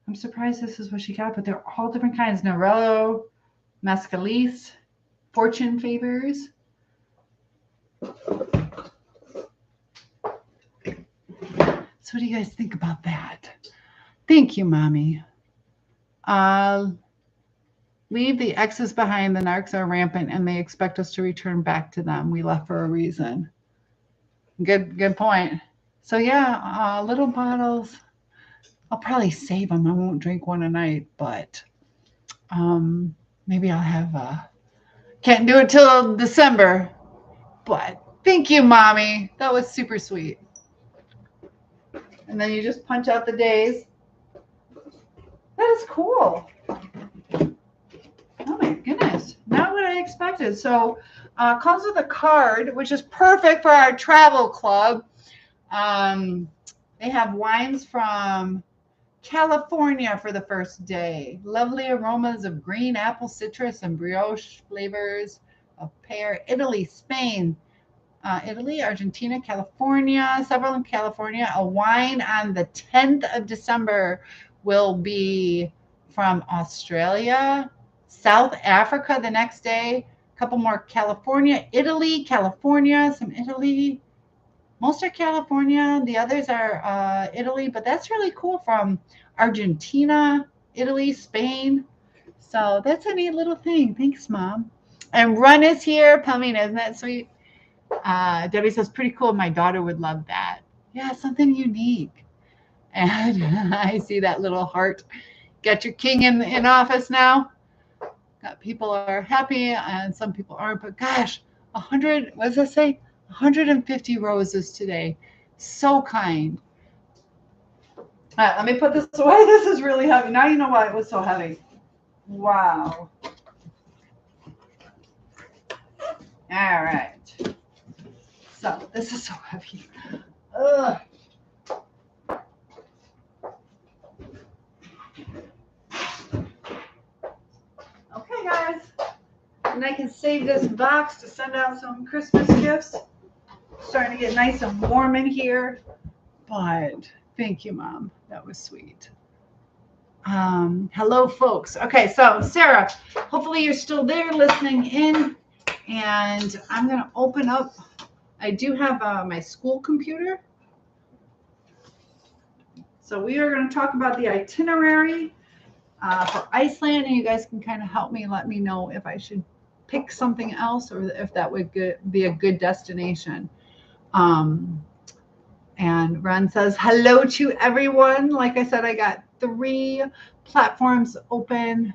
I'm surprised this is what she got, but they're all different kinds. Nerello, Mascalis, Fortune Favors. So what do you guys think about that? Thank you, Mommy. Leave the exes behind. The narcs are rampant, and they expect us to return back to them. We left for a reason. Good point. So yeah, little bottles. I'll probably save them. I won't drink one a night, but maybe I'll have. Can't do it till December. But thank you, Mommy. That was super sweet. And then you just punch out the days. That is cool. Oh my goodness. Not what I expected. So comes with a card, which is perfect for our travel club. They have wines from California for the first day. Lovely aromas of green apple, citrus, and brioche flavors of pear. Italy, Spain, Italy, Argentina, California, several in California. A wine on the 10th of December will be from Australia, South Africa the next day. A couple more California, Italy, California, some Italy. Most are California. The others are Italy, but that's really cool from Argentina, Italy, Spain. So that's a neat little thing. Thanks, Mom. And Run is here. Palmina, isn't that sweet? Debbie says, pretty cool. My daughter would love that. Yeah, something unique. And I see that little heart. Got your king in office now. Got people are happy and some people aren't. But gosh, 100, what does that say? 150 roses today. So kind. All right, let me put this away. This is really heavy. Now you know why it was so heavy. Wow. All right. So this is so heavy. Ugh. Okay, guys. And I can save this box to send out some Christmas gifts. Starting to get nice and warm in here. But thank you, Mom. That was sweet. Hello, folks. Okay, so Sarah, hopefully you're still there listening in. And I'm going to open up. I do have my school computer. So we are going to talk about the itinerary for Iceland. And you guys can kind of help me, let me know if I should pick something else or if that would be a good destination. And Ron says, hello to everyone. Like I said, I got 3 platforms open.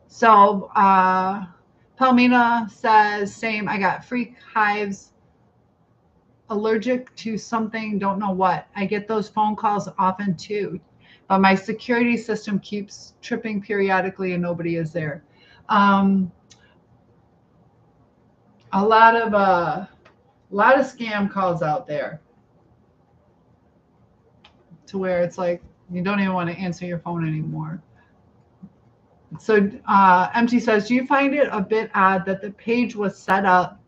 So Palmina says, same. I got free hives allergic to something, don't know what. I get those phone calls often too, but my security system keeps tripping periodically and nobody is there. Um, a lot of scam calls out there to where it's like you don't even want to answer your phone anymore. So MT says, do you find it a bit odd that the page was set up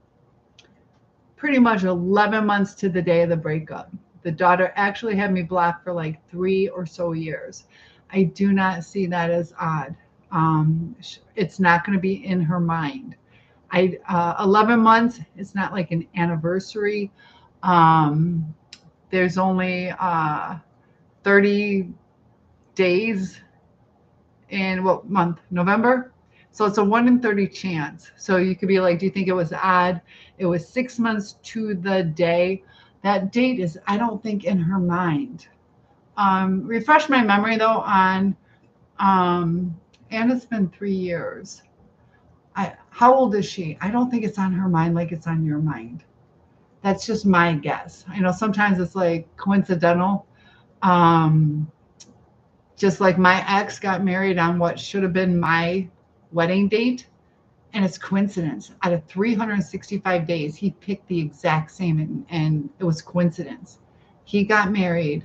pretty much 11 months to the day of the breakup? The daughter actually had me blocked for like 3 or so years. I do not see that as odd. It's not going to be in her mind. 11 months, it's not like an anniversary. There's only 30 days in what month? November? So it's a 1 in 30 chance. So you could be like, do you think it was odd? It was 6 months to the day. That date is, I don't think, in her mind. Refresh my memory though on, and it's been 3 years. How old is she? I don't think it's on her mind like it's on your mind. That's just my guess. I know sometimes it's like coincidental. Just like my ex got married on what should have been my wedding date, and it's coincidence. Out of 365 days, he picked the exact same, and it was coincidence. He got married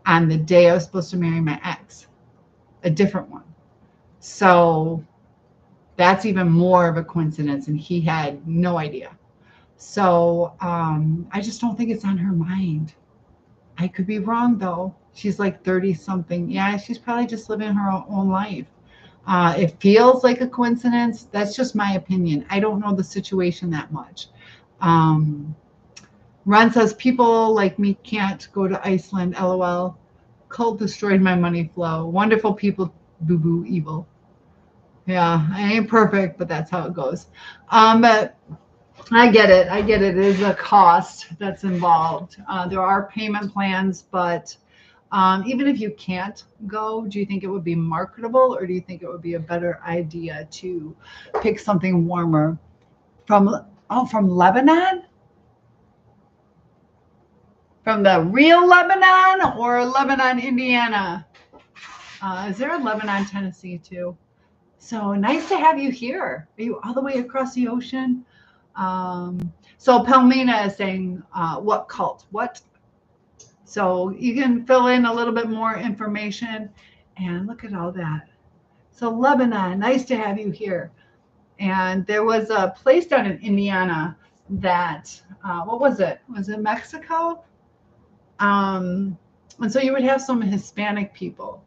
on the day I was supposed to marry my ex, a different one. So that's even more of a coincidence, and he had no idea. So I just don't think it's on her mind. I could be wrong though. She's like 30 something. Yeah, she's probably just living her own life. It feels like a coincidence. That's just my opinion. I don't know the situation that much. Ron says, people like me can't go to Iceland, LOL. Cult destroyed my money flow. Wonderful people, boo-boo, evil. Yeah, I ain't perfect, but that's how it goes. But I get it. It is a cost that's involved. There are payment plans, but even if you can't go, do you think it would be marketable, or do you think it would be a better idea to pick something warmer from Lebanon? From the real Lebanon or Lebanon, Indiana? Is there a Lebanon, Tennessee too? So nice to have you here. Are you all the way across the ocean? So Palmina is saying, what cult? What? So you can fill in a little bit more information, and look at all that. So Lebanon, nice to have you here. And there was a place down in Indiana that, what was it? Was it Mexico? And so you would have some Hispanic people,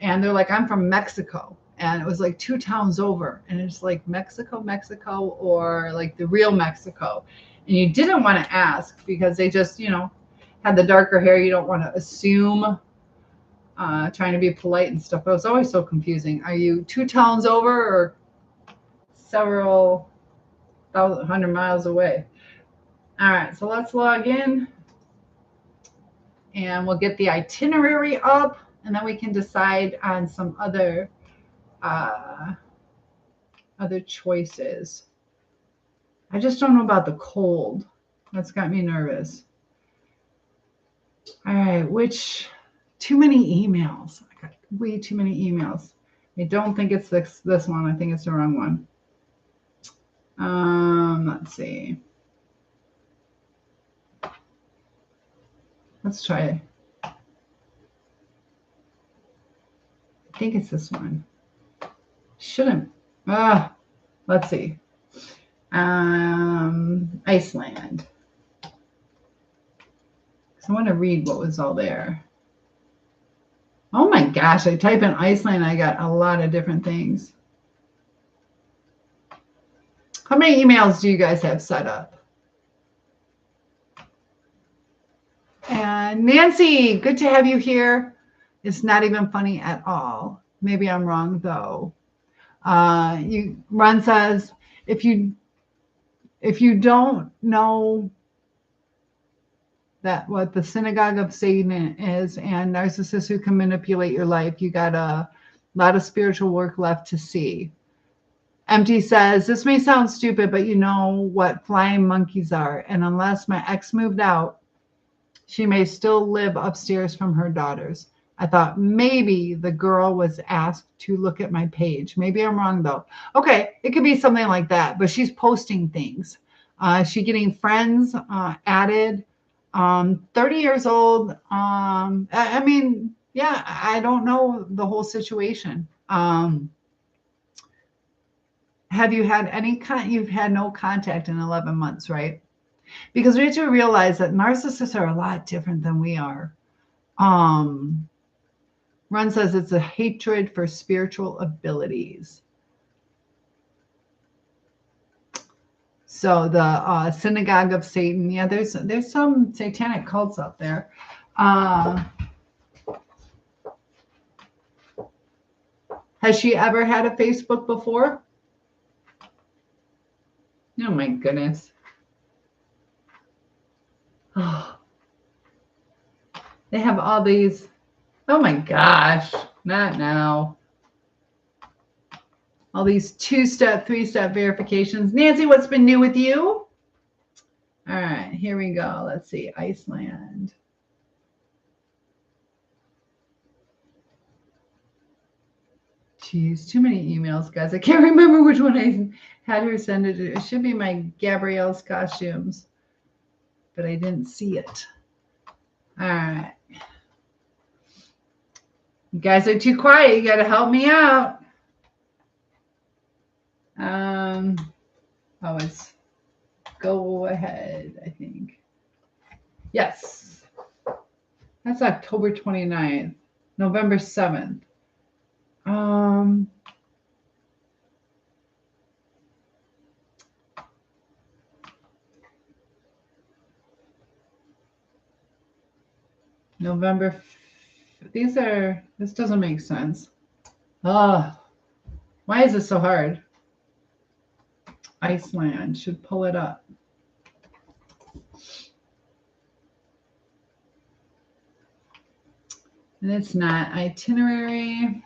and they're like, I'm from Mexico. And it was like 2 towns over, and it's like Mexico, or like the real Mexico. And you didn't want to ask because they just, had the darker hair. You don't want to assume, trying to be polite and stuff. But it was always so confusing. Are you 2 towns over or several 100 miles away? All right, so let's log in, and we'll get the itinerary up, and then we can decide on some other choices. I just don't know about the cold. That's got me nervous. All right, too many emails. I got way too many emails. I don't think it's this one. I think it's the wrong one. Let's see. Let's try. I think it's this one. Shouldn't. Let's see. Iceland. So I want to read what was all there. Oh my gosh, I type in Iceland, I got a lot of different things. How many emails do you guys have set up? And Nancy, good to have you here. It's not even funny at all. Maybe I'm wrong though. Ron says, if you don't know that what the synagogue of Satan is and narcissists who can manipulate your life, you got a lot of spiritual work left to see. Empty says, this may sound stupid, but you know what flying monkeys are. And unless my ex moved out, she may still live upstairs from her daughters. I thought maybe the girl was asked to look at my page. Maybe I'm wrong though. Okay, it could be something like that, but she's posting things. She getting friends added. 30 years old. I mean, yeah, I don't know the whole situation. Have you had you've had no contact in 11 months, right? Because we have to realize that narcissists are a lot different than we are. Ron says it's a hatred for spiritual abilities. So the synagogue of Satan, yeah, there's some satanic cults out there. Has she ever had a Facebook before? Oh my goodness. Oh. They have all these. Oh my gosh, not now. All these 2-step, 3-step verifications. Nancy, what's been new with you? All right, here we go. Let's see, Iceland. Geez, too many emails, guys. I can't remember which one I had her send it to. It should be my Gabrielle's costumes, but I didn't see it. All right. You guys are too quiet. You got to help me out. Oh, it's go ahead, I think. Yes. That's October 29th, November 7th. November. This doesn't make sense. Oh, why is this so hard? Iceland should pull it up. And it's not itinerary.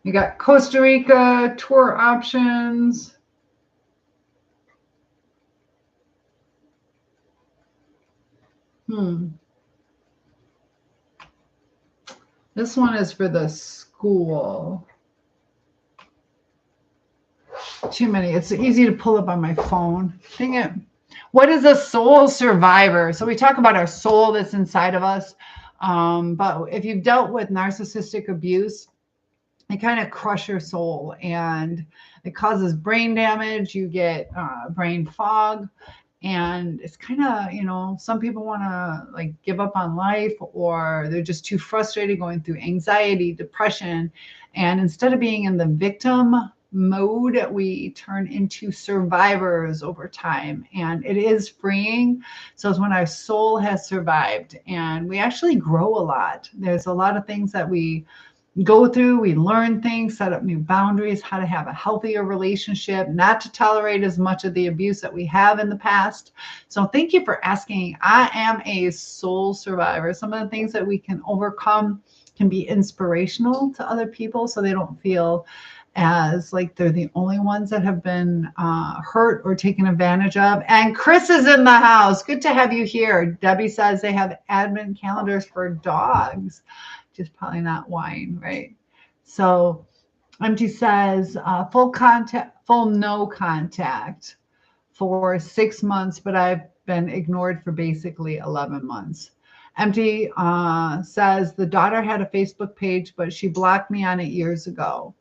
You got Costa Rica tour options. This one is for the school. Too many. It's easy to pull up on my phone. Dang it. What is a soul survivor? So we talk about our soul that's inside of us. But if you've dealt with narcissistic abuse, it kind of crush your soul and it causes brain damage. You get brain fog. And it's kind of, some people want to like give up on life, or they're just too frustrated going through anxiety, depression. And instead of being in the victim mode, we turn into survivors over time. And it is freeing. So it's when our soul has survived and we actually grow a lot. There's a lot of things that we go through, we learn things, set up new boundaries, how to have a healthier relationship, not to tolerate as much of the abuse that we have in the past. So thank you for asking. I am a soul survivor. Some of the things that we can overcome can be inspirational to other people so they don't feel as like they're the only ones that have been hurt or taken advantage of. And Chris is in the house. Good to have you here. Debbie says they have advent calendars for dogs. Just probably not wine, right? So MT says full no contact for 6 months, but I've been ignored for basically 11 months. MT says the daughter had a Facebook page, but she blocked me on it years ago.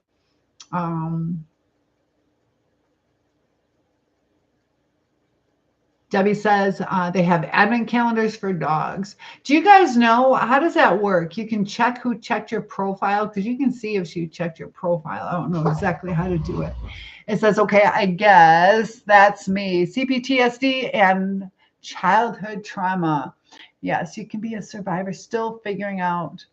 Debbie says they have advent calendars for dogs. Do you guys know, how does that work? You can check who checked your profile because you can see if she checked your profile. I don't know exactly how to do it. It says, okay, I guess that's me. CPTSD and childhood trauma. Yes, you can be a survivor still figuring out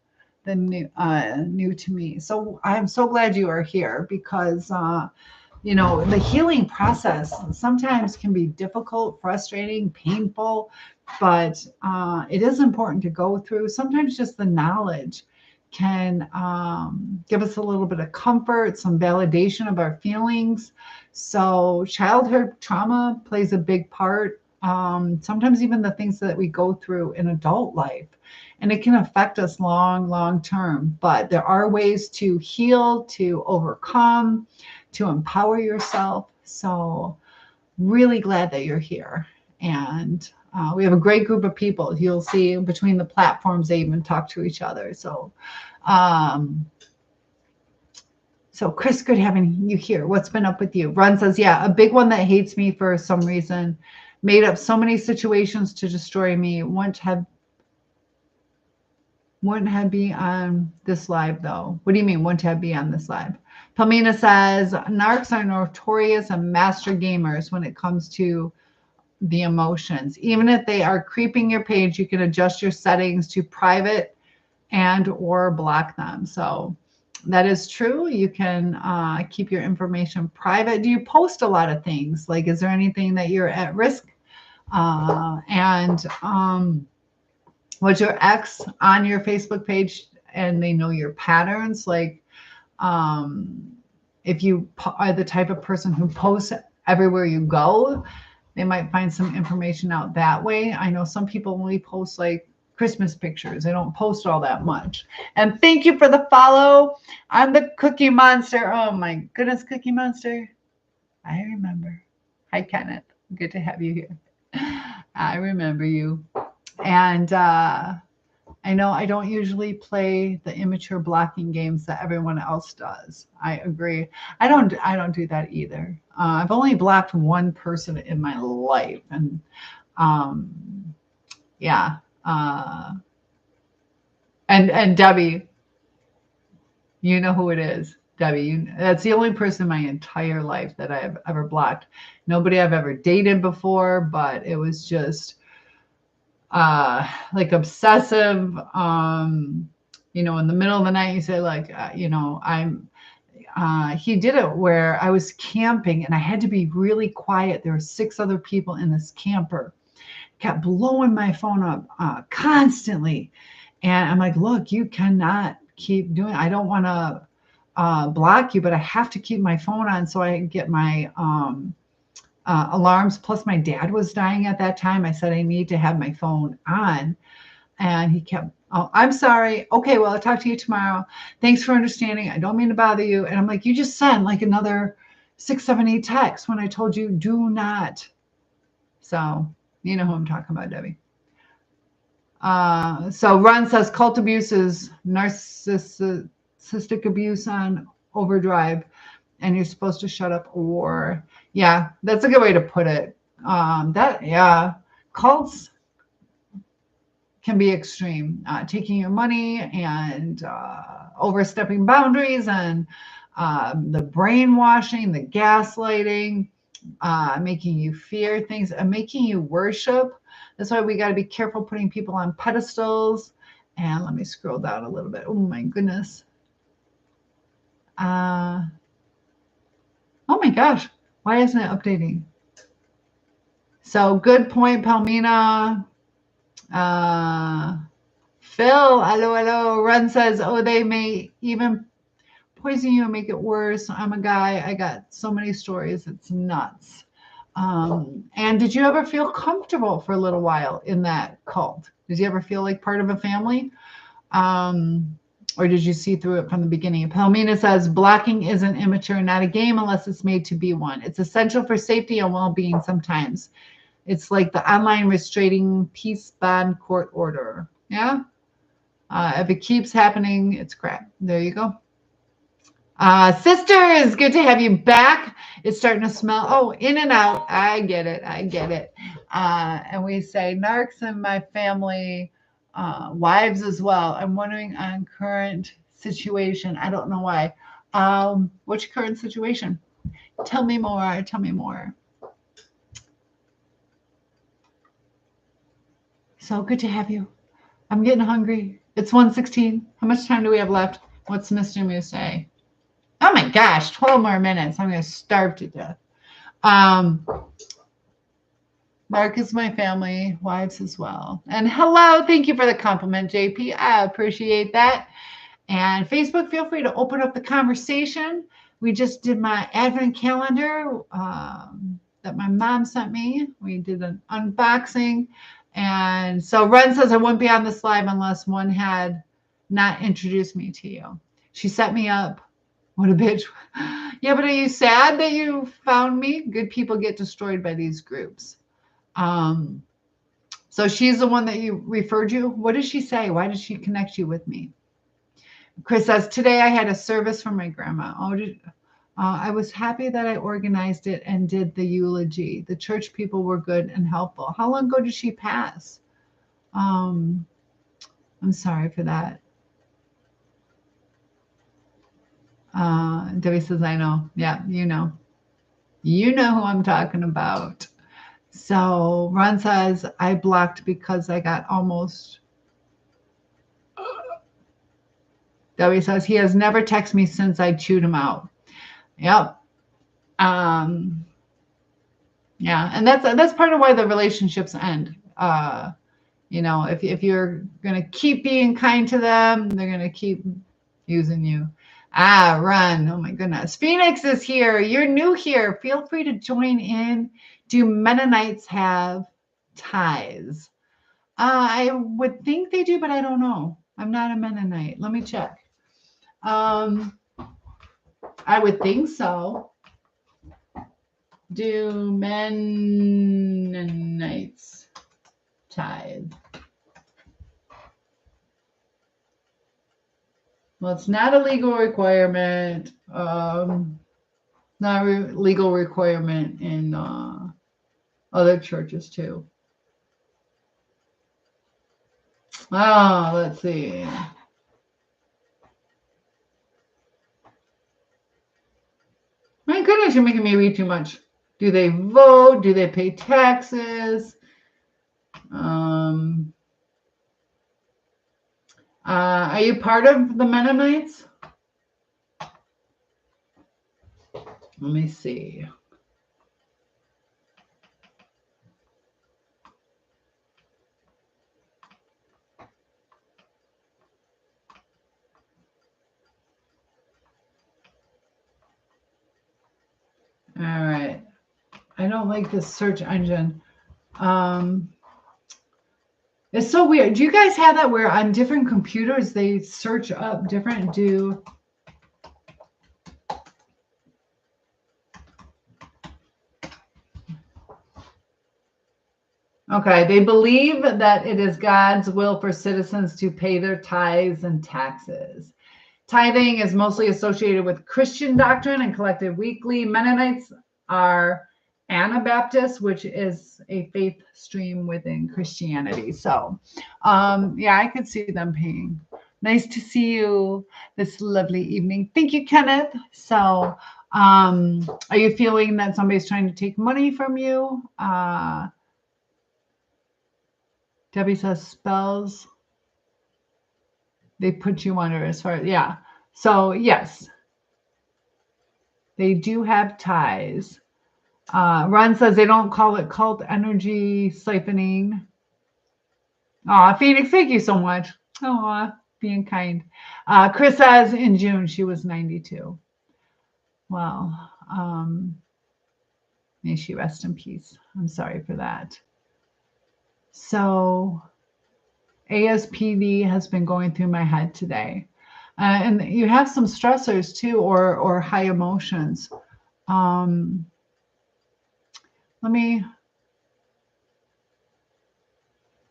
the new to me. So I'm so glad you are here because the healing process sometimes can be difficult, frustrating, painful, but it is important to go through. Sometimes just the knowledge can give us a little bit of comfort, some validation of our feelings. So childhood trauma plays a big part. Sometimes even the things that we go through in adult life. And it can affect us long term. But there are ways to heal, to overcome, to empower yourself. So really glad that you're here. And we have a great group of people. You'll see between the platforms, they even talk to each other. So Chris, good having you here. What's been up with you? Ron says, yeah, a big one that hates me for some reason. Made up so many situations to destroy me. Wouldn't have been on this live, though. What do you mean, wouldn't have been on this live? Palmina says, narcs are notorious and master gamers when it comes to the emotions. Even if they are creeping your page, you can adjust your settings to private and or block them. So that is true. You can keep your information private. Do you post a lot of things? Like, is there anything that you're at risk? Was your ex on your Facebook page and they know your patterns? Like, if you are the type of person who posts everywhere you go, they might find some information out that way. I know some people only post like Christmas pictures. They don't post all that much. And thank you for the follow. I'm the Cookie Monster. Oh my goodness, Cookie Monster. I remember. Hi, Kenneth. Good to have you here. I remember you. And I know I don't usually play the immature blocking games that everyone else does. I agree. I don't do that either. I've only blocked one person in my life, and yeah. And Debbie, you know who it is. Debbie, that's the only person in my entire life that I've ever blocked. Nobody I've ever dated before, but it was just like obsessive. You know, in the middle of the night, you say like, you know, he did it where I was camping and I had to be really quiet. There were 6 other people in this camper. Kept blowing my phone up constantly. And I'm like, look, you cannot keep doing it. I don't want to block you, but I have to keep my phone on so I get my alarms. Plus my dad was dying at that time. I said, I need to have my phone on. And he kept, oh, I'm sorry. Okay, well, I'll talk to you tomorrow. Thanks for understanding. I don't mean to bother you. And I'm like, you just sent like another 6, 7, 8 texts when I told you do not. So you know who I'm talking about, Debbie. So Ron says cult abuse is narcissistic abuse on overdrive, and you're supposed to shut up or, yeah, that's a good way to put it. Cults can be extreme, taking your money and overstepping boundaries and the brainwashing, the gaslighting, making you fear things and making you worship. That's why we got to be careful putting people on pedestals. And let me scroll down a little bit. Oh my goodness. Oh my gosh. Why isn't it updating? So good point, Palmina. Phil, hello. Ren says, oh, they may even poison you and make it worse. I'm a guy. I got so many stories. It's nuts. And did you ever feel comfortable for a little while in that cult? Did you ever feel like part of a family? Or did you see through it from the beginning? Palmina says, blocking isn't immature, not a game unless it's made to be one. It's essential for safety and well-being sometimes. It's like the online restraining peace bond court order. Yeah? If it keeps happening, it's crap. There you go. Sisters, good to have you back. It's starting to smell. Oh, in and out. I get it. And we say narcs in my family, wives as well. I'm wondering on current situation. I don't know why. What's your current situation? Tell me more. So good to have you. I'm getting hungry. It's 1:16. How much time do we have left? What's Mr. Moose say? Oh my gosh, 12 more minutes. I'm going to starve to death. Mark is my family, wives as well. And hello, thank you for the compliment, JP. I appreciate that. And Facebook, feel free to open up the conversation. We just did my advent calendar that my mom sent me. We did an unboxing. And so Ren says I wouldn't be on this live unless one had not introduced me to you. She set me up. What a bitch. Yeah, but are you sad that you found me? Good people get destroyed by these groups. So she's the one that you referred you. What did she say? Why did she connect you with me? Chris says, today I had a service for my grandma. I was happy that I organized it and did the eulogy. The church people were good and helpful. How long ago did she pass? I'm sorry for that. Debbie says, I know. Yeah, you know. You know who I'm talking about. So Ron says, I blocked because I got almost. Debbie says, he has never texted me since I chewed him out. Yep. Yeah, and that's part of why the relationships end. If you're gonna keep being kind to them, they're gonna keep using you. Run. Oh my goodness. Phoenix is here. You're new here. Feel free to join in. Do Mennonites have ties? I would think they do, but I don't know. I'm not a Mennonite. Let me check. I would think so. Do Mennonites tithe? Well, it's not a legal requirement. Not a legal requirement in other churches too. Oh, let's see. My goodness, you're making me read too much. Do they vote? Do they pay taxes? Are you part of the Mennonites? Let me see. All right. I don't like this search engine. It's so weird. Do you guys have that where on different computers they search up different Okay, they believe that it is God's will for citizens to pay their tithes and taxes. Tithing is mostly associated with Christian doctrine and collected weekly. Mennonites are Anabaptists, which is a faith stream within Christianity. So, yeah, I could see them paying. Nice to see you this lovely evening. Thank you, Kenneth. So, are you feeling that somebody's trying to take money from you? Debbie says spells. They put you under as far as, yeah. So, yes, they do have ties. Ron says they don't call it cult energy siphoning. Aw, Phoenix, thank you so much. Aw, being kind. Chris says in June she was 92. Well, may she rest in peace. I'm sorry for that. So ASPD has been going through my head today. And you have some stressors too, or high emotions.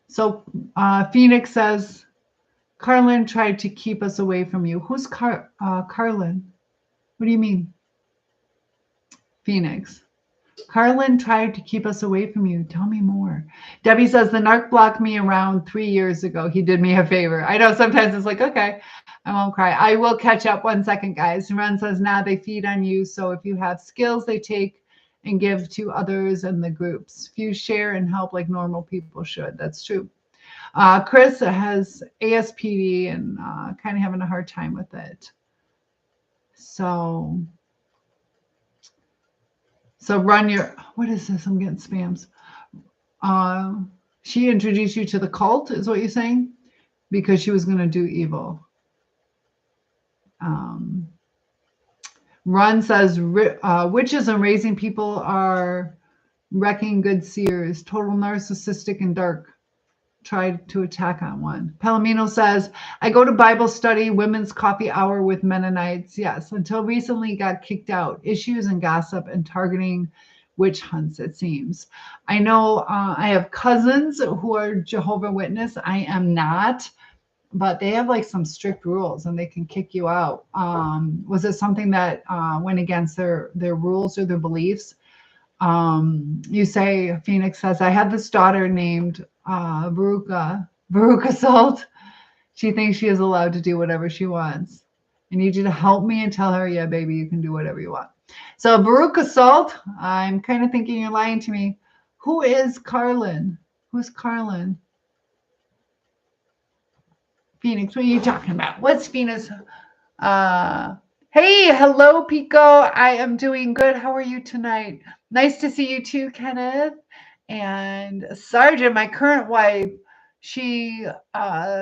So Phoenix says, Carlin tried to keep us away from you. Who's Carlin? What do you mean? Phoenix. Carlin tried to keep us away from you. Tell me more. Debbie says, the narc blocked me around 3 years ago. He did me a favor. I know sometimes it's like, okay, I won't cry. I will catch up 1 second, guys. Ron says, nah, they feed on you. So if you have skills, they take and give to others and the groups. Few share and help like normal people should. That's true. Chris has ASPD and kind of having a hard time with it. So run your, what is this? I'm getting spams. She introduced you to the cult, is what you're saying? Because she was going to do evil. Um, Ron says witches and raising people are wrecking good seers, total narcissistic and dark. Tried to attack on one. Palomino says, I go to Bible study, women's coffee hour with Mennonites. Yes, until recently got kicked out. Issues and gossip and targeting witch hunts, it seems. I know I have cousins who are Jehovah's Witness. I am not, but they have like some strict rules and they can kick you out. Was it something that went against their rules or their beliefs? You say, Phoenix says, I had this daughter named Veruca Salt. She thinks she is allowed to do whatever she wants. I need you to help me and tell her, yeah, baby, you can do whatever you want. So Veruca Salt, I'm kind of thinking you're lying to me. Who is Carlin? Who's Carlin? Phoenix, what are you talking about? What's Phoenix? Hey, hello, Pico. I am doing good. How are you tonight? Nice to see you too, Kenneth. And Sergeant, my current wife, she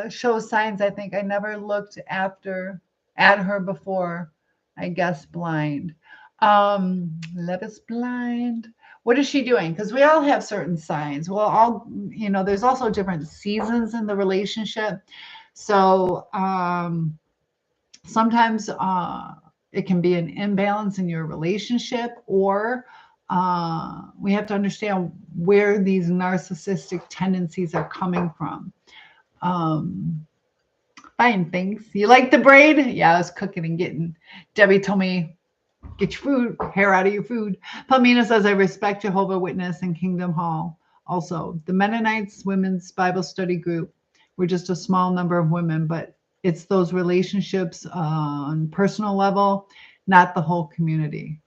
shows signs. I think I never looked at her before. I guess blind. Love is blind. What is she doing? Because we all have certain signs. Well, there's also different seasons in the relationship. So sometimes it can be an imbalance in your relationship, or we have to understand where these narcissistic tendencies are coming from. Fine, thanks. You like the braid? Yeah, I was cooking and getting. Debbie told me, get your food, hair out of your food. Palmina says, I respect Jehovah's Witness and Kingdom Hall. Also, the Mennonites Women's Bible Study Group. We're just a small number of women, but it's those relationships on personal level, not the whole community.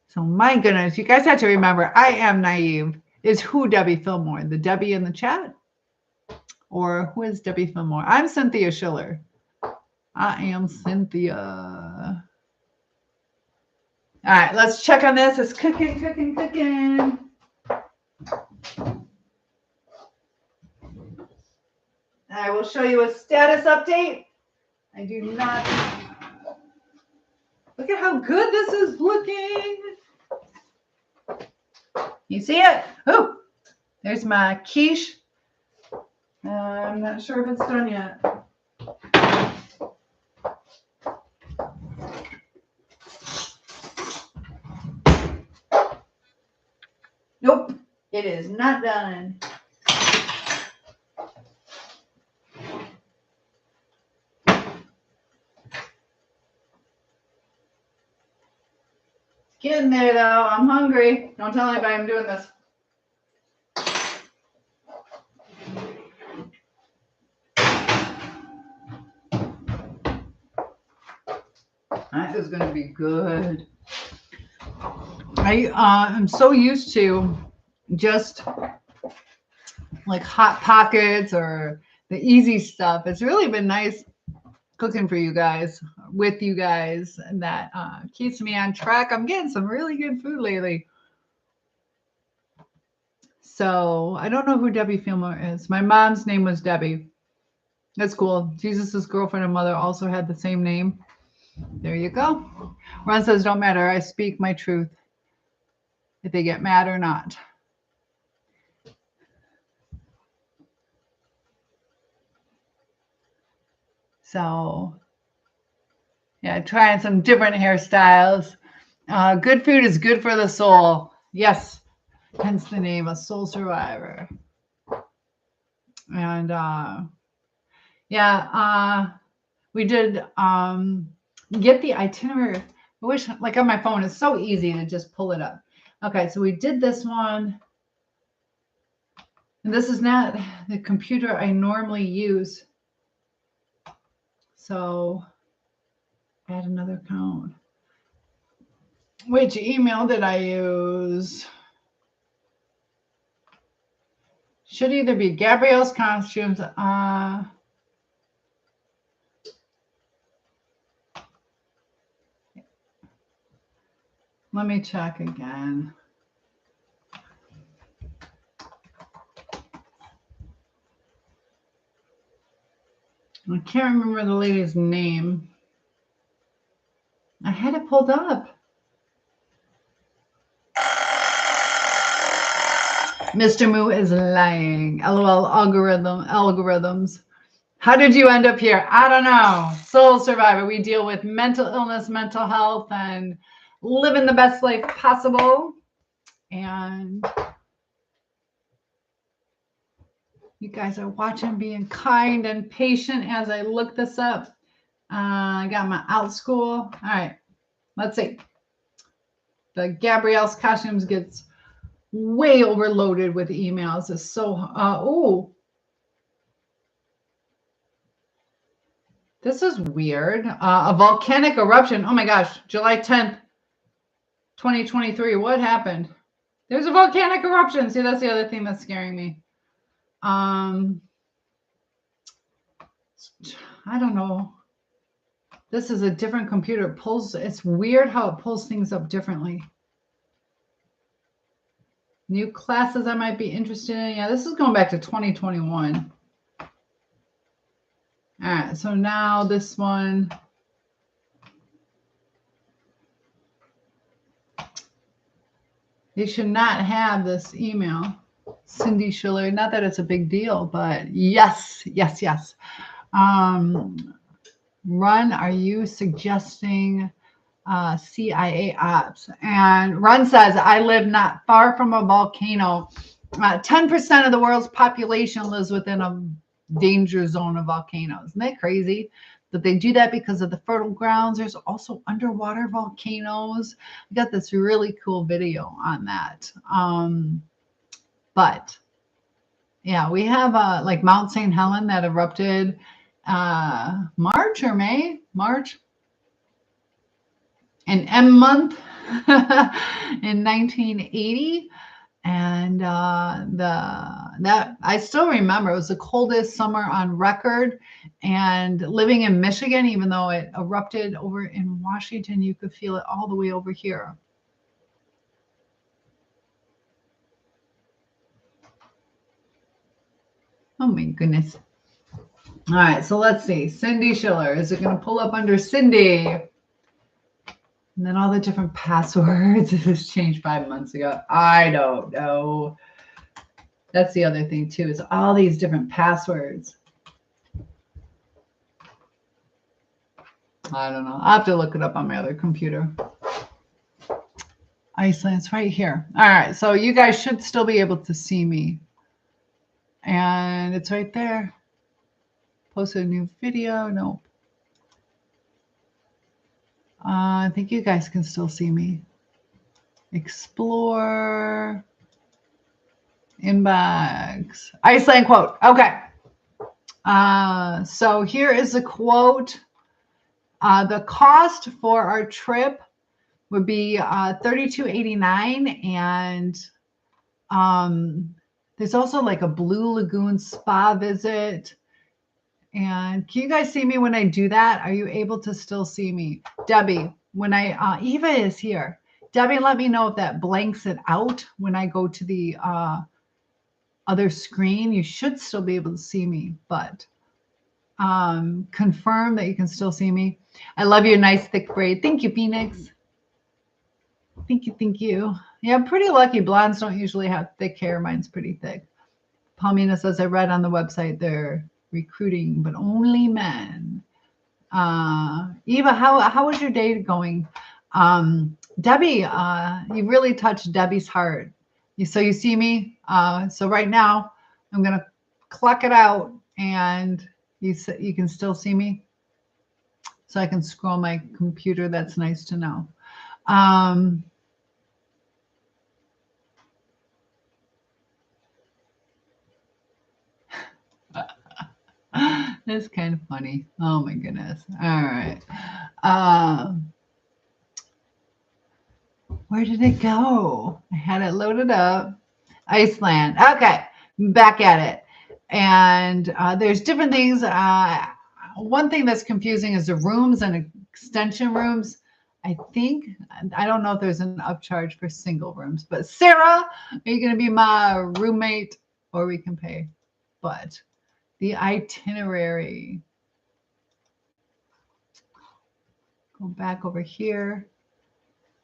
So my goodness, you guys have to remember, I am naive. Is who Debbie Fillmore? The Debbie in the chat? Or who is Debbie Fillmore? I'm Cynthia Schiller. I am Cynthia. All right, let's check on this. It's cooking. I will show you a status update. I do not. Look at how good this is looking. You see it? Oh, there's my quiche. I'm not sure if it's done yet. Nope, it is not done. Getting there though. I'm hungry. Don't tell anybody I'm doing this. That is going to be good. I am so used to just like Hot Pockets or the easy stuff. It's really been nice cooking for you guys, with you guys, and that keeps me on track. I'm getting some really good food lately. So I don't know who Debbie Fillmore is. My mom's name was Debbie. That's cool. Jesus's girlfriend and mother also had the same name. There you go. Ron says, don't matter. I speak my truth. If they get mad or not. So, yeah, trying some different hairstyles. Good food is good for the soul. Yes, hence the name, a soul survivor. And we did get the itinerary. I wish, like on my phone, it's so easy to just pull it up. Okay, so we did this one. And this is not the computer I normally use. So add another account. Which email did I use? Should either be Gabrielle's costumes. Let me check again. I can't remember the lady's name. I had it pulled up. Mr. Moo is lying. LOL algorithms. How did you end up here? I don't know. Soul survivor. We deal with mental illness, mental health, and living the best life possible. And you guys are watching, being kind and patient as I look this up. I got my out school. All right. Let's see. The Gabrielle's costumes gets way overloaded with emails. It's so, this is weird. A volcanic eruption. Oh my gosh. July 10th, 2023. What happened? There's a volcanic eruption. See, that's the other thing that's scaring me. I don't know. This is a different computer. It pulls. It's weird how it pulls things up differently. New classes I might be interested in. Yeah, this is going back to 2021. All right, so now this one. They should not have this email. Cindy Schiller. Not that it's a big deal, but yes. Run, are you suggesting CIA ops? And Run says, I live not far from a volcano. 10% of the world's population lives within a danger zone of volcanoes. Isn't that crazy? That they do that because of the fertile grounds. There's also underwater volcanoes. I got this really cool video on that. But yeah, we have like Mount St. Helens that erupted March in M month in 1980. And that I still remember, it was the coldest summer on record. And living in Michigan, even though it erupted over in Washington, you could feel it all the way over here. Oh my goodness. All right, so let's see. Cindy Schiller. Is it going to pull up under Cindy? And then all the different passwords. It was changed 5 months ago. I don't know. That's the other thing, too, is all these different passwords. I don't know. I'll have to look it up on my other computer. Iceland's right here. All right, so you guys should still be able to see me. And it's right there. Posted a new video. Nope. I think you guys can still see me. Explore. Inbox. Iceland quote. Okay. So here is the quote. The cost for our trip would be $32.89, and there's also like a Blue Lagoon spa visit. And can you guys see me when I do that? Are you able to still see me? Debbie, when I, Eva is here. Debbie, let me know if that blanks it out when I go to the other screen. You should still be able to see me, but confirm that you can still see me. I love your nice thick braid. Thank you, Phoenix. Thank you. Yeah, I'm pretty lucky. Blondes don't usually have thick hair. Mine's pretty thick. Palmina says, I read on the website they're recruiting, but only men. Eva, how was your day going? Debbie, you really touched Debbie's heart. So you see me. So right now, I'm going to cluck it out, and you can still see me. So I can scroll my computer. That's nice to know. That's kind of funny. Oh my goodness. All right. Where did it go? I had it loaded up. Iceland. Okay. Back at it. And there's different things. One thing that's confusing is the rooms and extension rooms. I don't know if there's an upcharge for single rooms, but Sarah, are you going to be my roommate, or we can pay? But the itinerary. Go back over here.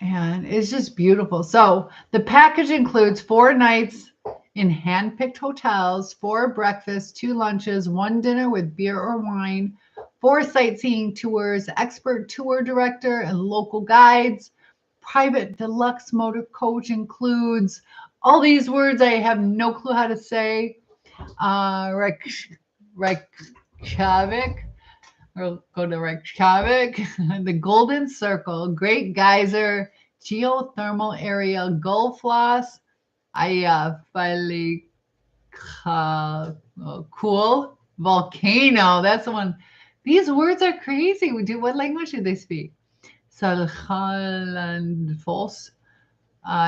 And it's just beautiful. So the package includes 4 nights in hand-picked hotels, 4 breakfasts, 2 lunches, 1 dinner with beer or wine, 4 sightseeing tours, expert tour director and local guides. Private deluxe motor coach includes all these words I have no clue how to say. Reykjavik, or go to Reykjavik, the Golden Circle, Great Geyser, geothermal area, Gullfoss, cool, volcano. That's the one. These words are crazy. What language do they speak? Salhalandfoss,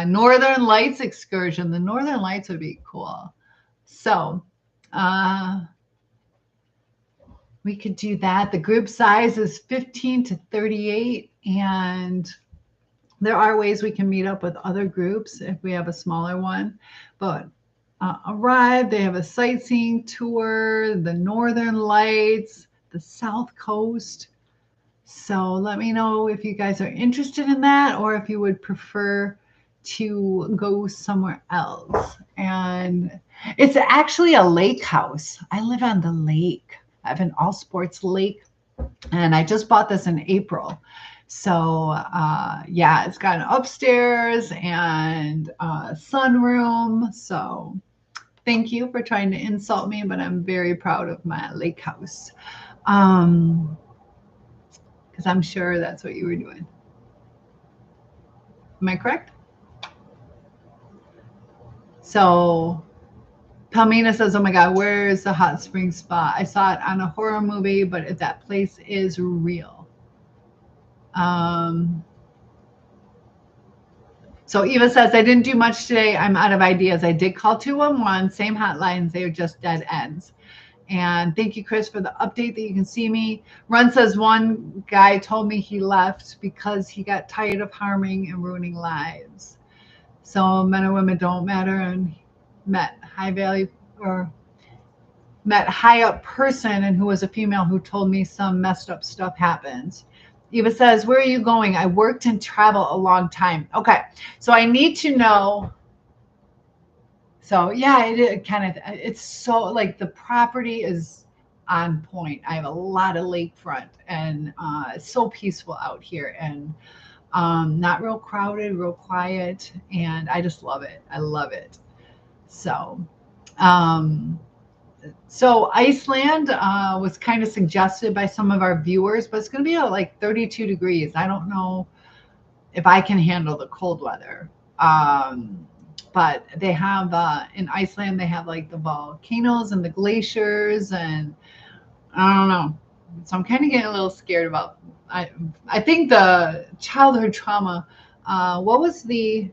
Northern Lights excursion. The Northern Lights would be cool. So, we could do that. The group size is 15 to 38, and there are ways we can meet up with other groups if we have a smaller one. But arrive, they have a sightseeing tour, the Northern Lights, the South Coast. So let me know if you guys are interested in that or if you would prefer to go somewhere else. And it's actually a lake house. I live on the lake. I have an all sports lake, and I just bought this in April. So yeah, it's got an upstairs and a sunroom. So thank you for trying to insult me, but I'm very proud of my lake house. Because I'm sure that's what you were doing. Am I correct? So Palmina says, oh my God, where's the hot spring spot? I saw it on a horror movie, but that place is real. So Eva says, I didn't do much today. I'm out of ideas. I did call 211, same hotlines. They are just dead ends. And thank you, Chris, for the update that you can see me. Run says, one guy told me he left because he got tired of harming and ruining lives. So men and women don't matter, and met high up person, and who was a female, who told me some messed up stuff happens. Eva says, where are you going? I worked in travel a long time. Okay, so I need to know. So yeah, it's so like the property is on point. I have a lot of lakefront, and it's so peaceful out here, and not real crowded, real quiet, and I just love it. I love it. So Iceland was kind of suggested by some of our viewers, but it's going to be like 32 degrees. I don't know if I can handle the cold weather. But they have, in Iceland, they have like the volcanoes and the glaciers, and I don't know. So I'm kind of getting a little scared about, I think the childhood trauma, what was the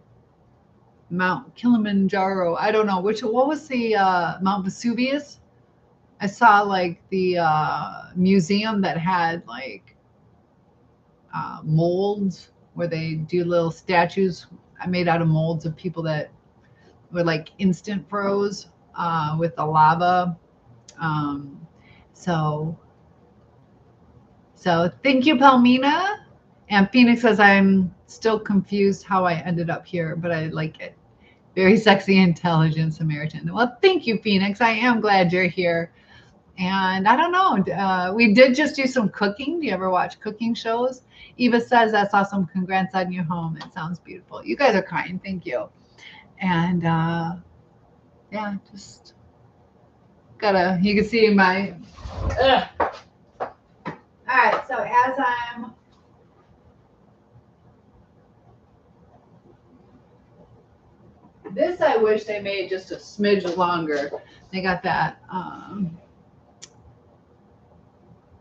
Mount Kilimanjaro? I don't know what was the Mount Vesuvius? I saw like the museum that had like molds where they do little statues made out of molds of people that were like instant froze with the lava. So thank you, Palmina. And Phoenix says, I'm still confused how I ended up here, but I like it. Very sexy, intelligent Samaritan. Well, thank you, Phoenix. I am glad you're here. And I don't know, we did just do some cooking. Do you ever watch cooking shows? Eva says, that's awesome. Congrats on your home. It sounds beautiful. You guys are kind. Thank you. And yeah, just gotta, you can see my, all right, so as I'm, this I wish they made just a smidge longer. They got that,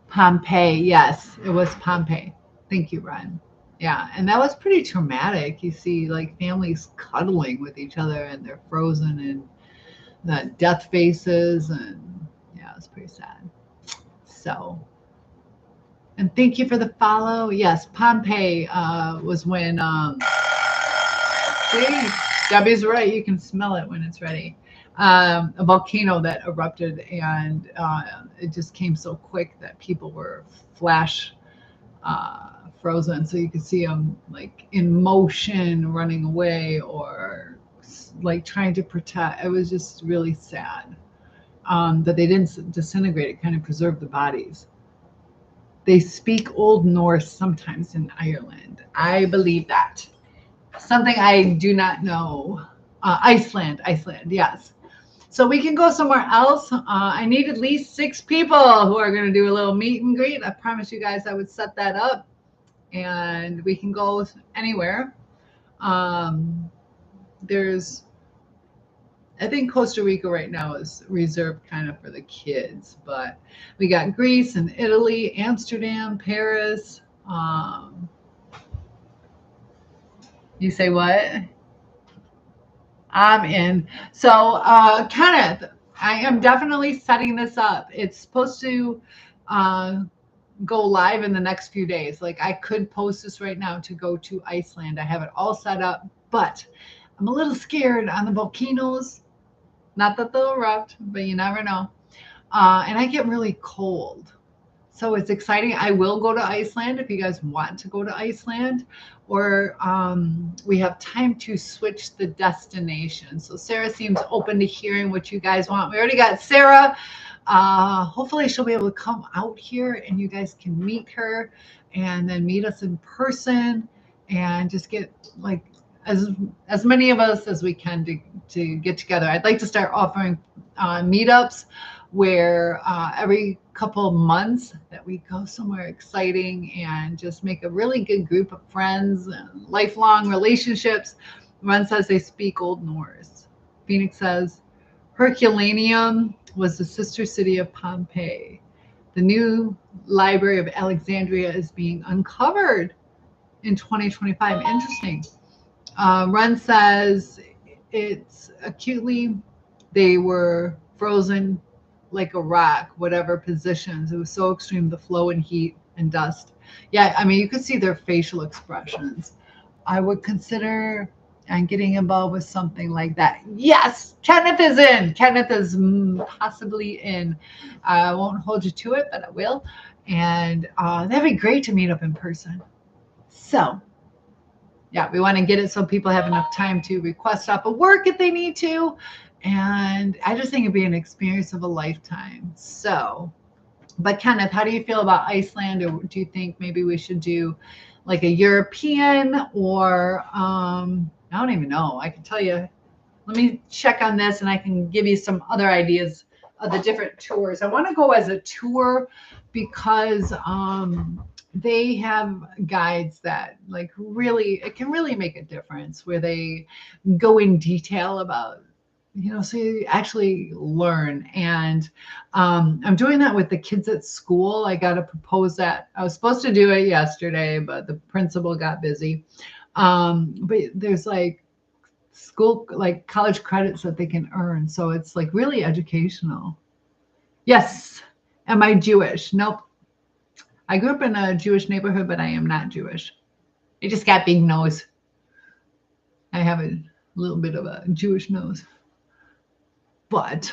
Pompeii, yes, it was Pompeii. Thank you, Ron. Yeah, and that was pretty traumatic. You see like families cuddling with each other, and they're frozen in the death faces, and yeah, it's pretty sad. So, and thank you for the follow. Yes, Pompeii was when, see, Debbie's right, you can smell it when it's ready. A volcano that erupted, and it just came so quick that people were flash frozen, so you could see them like in motion, running away, or like trying to protect. It was just really sad that they didn't disintegrate. It kind of preserved the bodies. They speak Old Norse sometimes in Ireland. I believe that. Something I do not know. Iceland, yes. So we can go somewhere else. I need at least 6 people who are going to do a little meet and greet. I promised you guys I would set that up, and we can go anywhere. There's, I think Costa Rica right now is reserved kind of for the kids, but we got Greece and Italy, Amsterdam, Paris. You say what? I'm in. So, Kenneth, I am definitely setting this up. It's supposed to go live in the next few days. Like I could post this right now to go to Iceland. I have it all set up, but I'm a little scared on the volcanoes. Not that they'll erupt, but you never know. And I get really cold. So it's exciting. I will go to Iceland if you guys want to go to Iceland, or we have time to switch the destination. So Sarah seems open to hearing what you guys want. We already got Sarah. Hopefully she'll be able to come out here and you guys can meet her and then meet us in person and just get like as many of us as we can to get together. I'd like to start offering meetups where every couple of months that we go somewhere exciting and just make a really good group of friends and lifelong relationships. Ron says they speak Old Norse. Phoenix says Herculaneum was the sister city of Pompeii. The new Library of Alexandria is being uncovered in 2025. Interesting. Ren says it's acutely, they were frozen like a rock, whatever positions. It was so extreme, the flow and heat and dust. Yeah, I mean, you could see their facial expressions. I would consider getting involved with something like that. Yes, Kenneth is in. Kenneth is possibly in. I won't hold you to it, but I will. And that'd be great to meet up in person. So, yeah, we want to get it so people have enough time to request off of work if they need to. And I just think it'd be an experience of a lifetime. So, but Kenneth, how do you feel about Iceland? Or do you think maybe we should do like a European or I don't even know. I can tell you, let me check on this and I can give you some other ideas of the different tours. I want to go as a tour because they have guides that like really, it can really make a difference where they go in detail about, so you actually learn. And I'm doing that with the kids at school. I got to propose that. I was supposed to do it yesterday, but the principal got busy. But there's like school, like college credits that they can earn. So it's like really educational. Yes. Am I Jewish? Nope. I grew up in a Jewish neighborhood, but I am not Jewish. I just got big nose. I have a little bit of a Jewish nose. But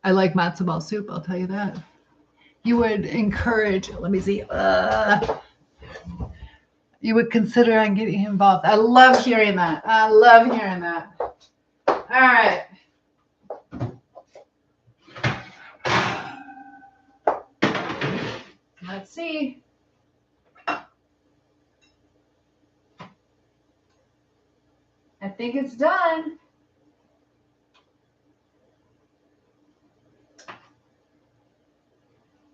I like matzo ball soup, I'll tell you that. You would encourage, let me see, you would consider on getting involved. I love hearing that. I love hearing that. All right. Let's see. I think it's done.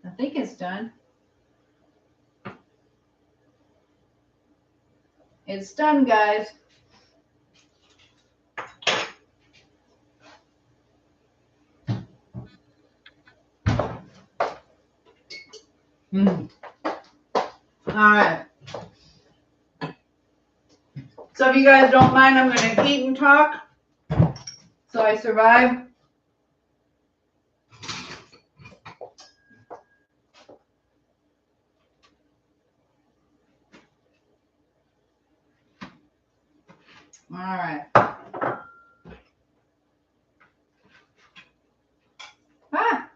I think it's done. It's done, guys. All right. So if you guys don't mind, I'm going to eat and talk so I survive. All right. Ah.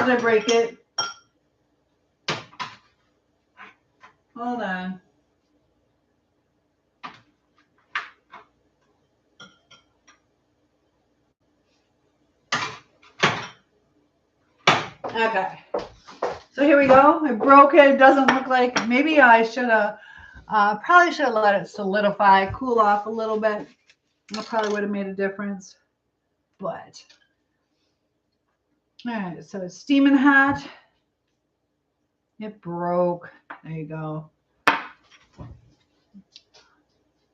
Did I break it? Hold on. Okay. So here we go. I broke it. It doesn't look like, maybe I should have, probably should have let it solidify, cool off a little bit. That probably would have made a difference. But, all right, so it's steaming hot. It broke. There you go.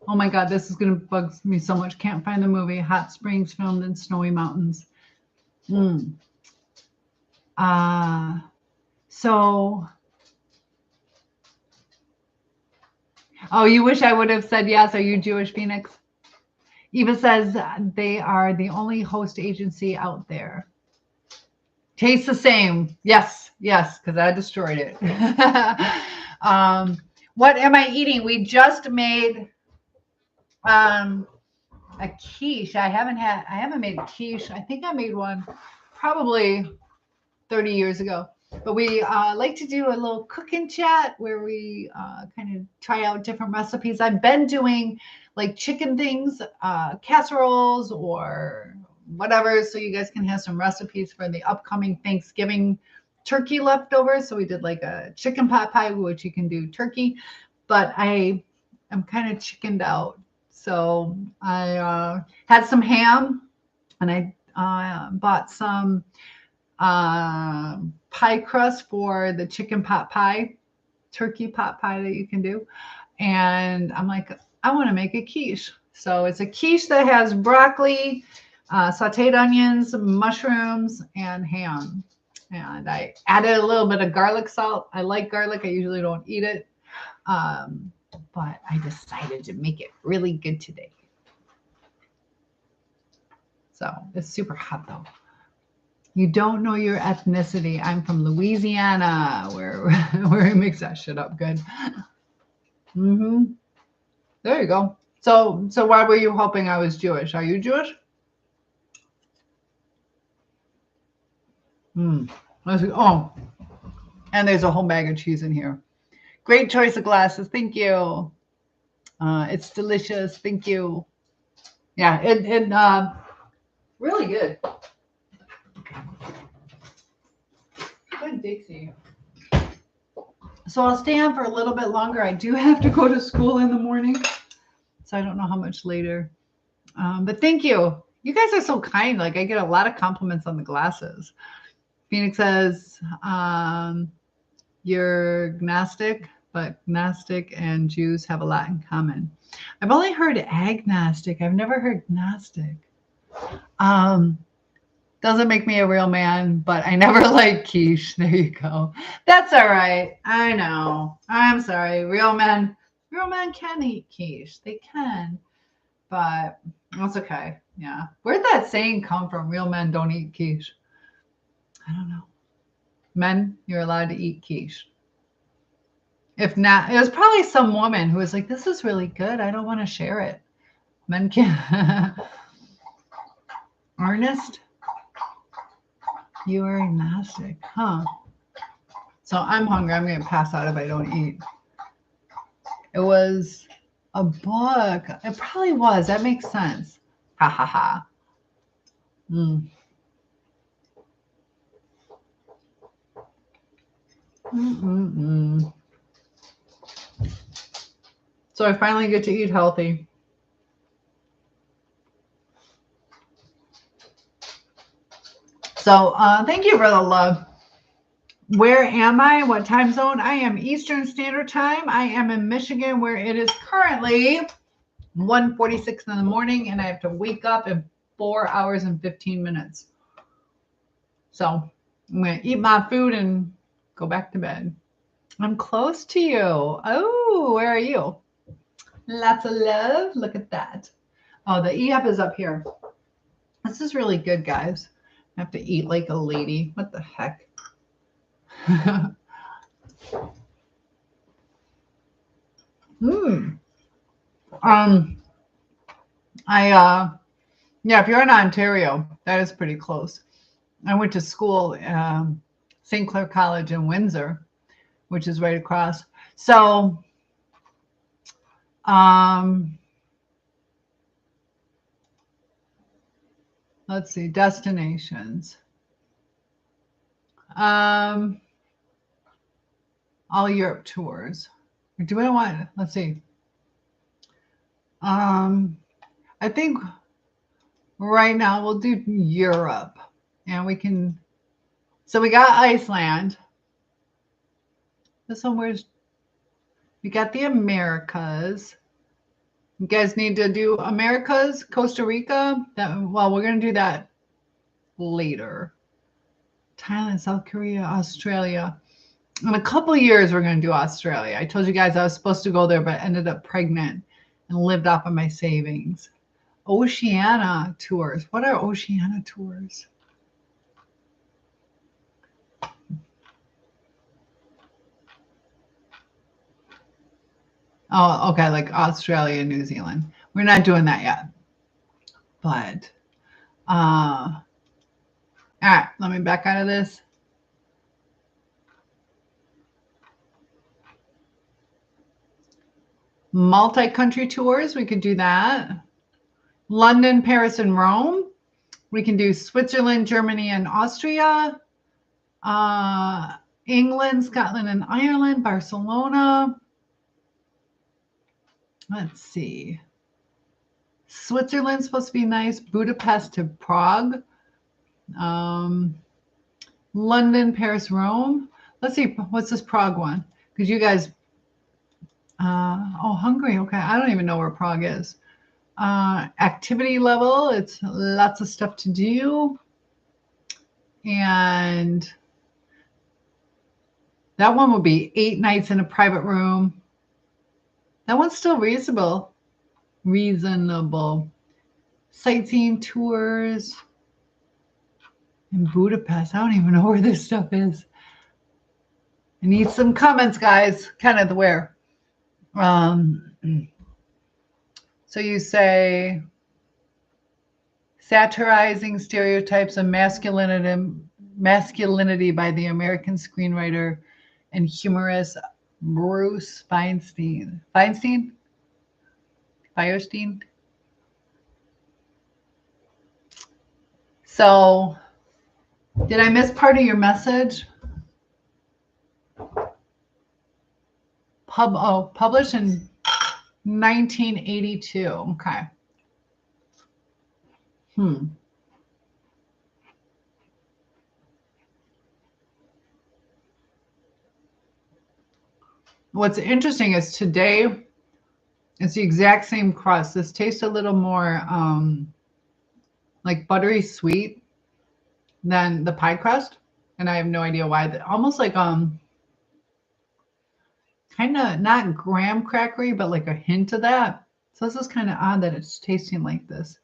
Oh my God, this is going to bug me so much. Can't find the movie. Hot Springs filmed in snowy mountains. So, oh, you wish I would have said yes. Are you Jewish, Phoenix? Eva says they are the only host agency out there. Tastes the same. Yes, because I destroyed it. What am I eating? We just made a quiche. I haven't made a quiche. I think I made one probably 30 years ago. But we like to do a little cooking chat where we kind of try out different recipes. I've been doing like chicken things, casseroles or whatever, so you guys can have some recipes for the upcoming Thanksgiving turkey leftovers. So we did like a chicken pot pie, which you can do turkey, but I am kind of chickened out. So I had some ham, and I bought some pie crust for the chicken pot pie, turkey pot pie that you can do. And I'm like, I want to make a quiche. So it's a quiche that has broccoli, sauteed onions, mushrooms, and ham. And I added a little bit of garlic salt. I like garlic. I usually don't eat it. But I decided to make it really good today. So it's super hot though. You don't know your ethnicity. I'm from Louisiana, where we mix that shit up good. There you go. So why were you hoping I was Jewish? Are you Jewish? Oh, and there's a whole bag of cheese in here. Great choice of glasses. Thank you. It's delicious. Thank you. Yeah, it really good. Good Dixie. So I'll stay on for a little bit longer. I do have to go to school in the morning, so I don't know how much later. But thank you. You guys are so kind. Like I get a lot of compliments on the glasses. Phoenix says you're agnostic, but Gnostic and Jews have a lot in common. I've only heard agnostic. I've never heard Gnostic. Doesn't make me a real man, but I never liked quiche. There you go. That's all right. I know. I'm sorry. Real men can eat quiche. They can, but that's okay. Yeah. Where'd that saying come from? Real men don't eat quiche. I don't know. Men, you're allowed to eat quiche. If not, it was probably some woman who was like, this is really good. I don't want to share it. Men can't. Ernest? You are agnostic, huh? So I'm hungry. I'm going to pass out if I don't eat. It was a book. It probably was. That makes sense. Ha ha ha. So I finally get to eat healthy. So thank you for the love. Where am I? What time zone? I am Eastern Standard Time. I am in Michigan, where it is currently 1:46 in the morning, and I have to wake up in 4 hours and 15 minutes. So I'm going to eat my food and go back to bed. I'm close to you. Oh, where are you? Lots of love. Look at that. Oh, the e-app is up here. This is really good, guys. I have to eat like a lady. What the heck? Yeah, if you're in Ontario, that is pretty close. I went to school St. Clair College in Windsor, which is right across. So, let's see, destinations. All Europe tours. Do I want, let's see. I think right now we'll do Europe, and we can, so we got Iceland. This one, we got the Americas. You guys need to do Americas, Costa Rica. Well, we're going to do that later. Thailand, South Korea, Australia. In a couple of years, we're going to do Australia. I told you guys I was supposed to go there, but ended up pregnant and lived off of my savings. Oceania tours. What are Oceania tours? Oh, okay, like Australia, New Zealand. We're not doing that yet. But, all right, let me back out of this. Multi-country tours, we could do that. London, Paris, and Rome. We can do Switzerland, Germany, and Austria. England, Scotland, and Ireland. Barcelona. Let's see. Switzerland's supposed to be nice. Budapest to Prague. London, Paris, Rome. Let's see. What's this Prague one? Because you guys... oh, Hungary. Okay. I don't even know where Prague is. Activity level. It's lots of stuff to do. And that one will be 8 nights in a private room. That one's still reasonable. Reasonable. Sightseeing tours in Budapest. I don't even know where this stuff is. I need some comments, guys. Kind of where. So you say satirizing stereotypes of masculinity by the American screenwriter and humorist Bruce Feinstein. Firestein? So, did I miss part of your message? Published in 1982. Okay. What's interesting is today it's the exact same crust. This tastes a little more like buttery sweet than the pie crust, and I have no idea why. Almost like kind of not graham crackery, but like a hint of that. So this is kind of odd that it's tasting like this.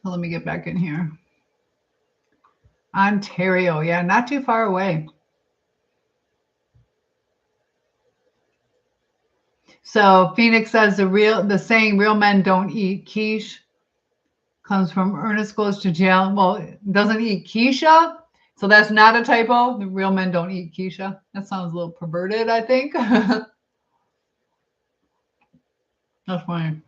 So let me get back in here. Ontario, yeah, not too far away. So Phoenix says the saying "real men don't eat quiche" comes from Ernest Goes to Jail. Well, doesn't eat quiche, so that's not a typo. The real men don't eat quiche. That sounds a little perverted, I think. That's funny.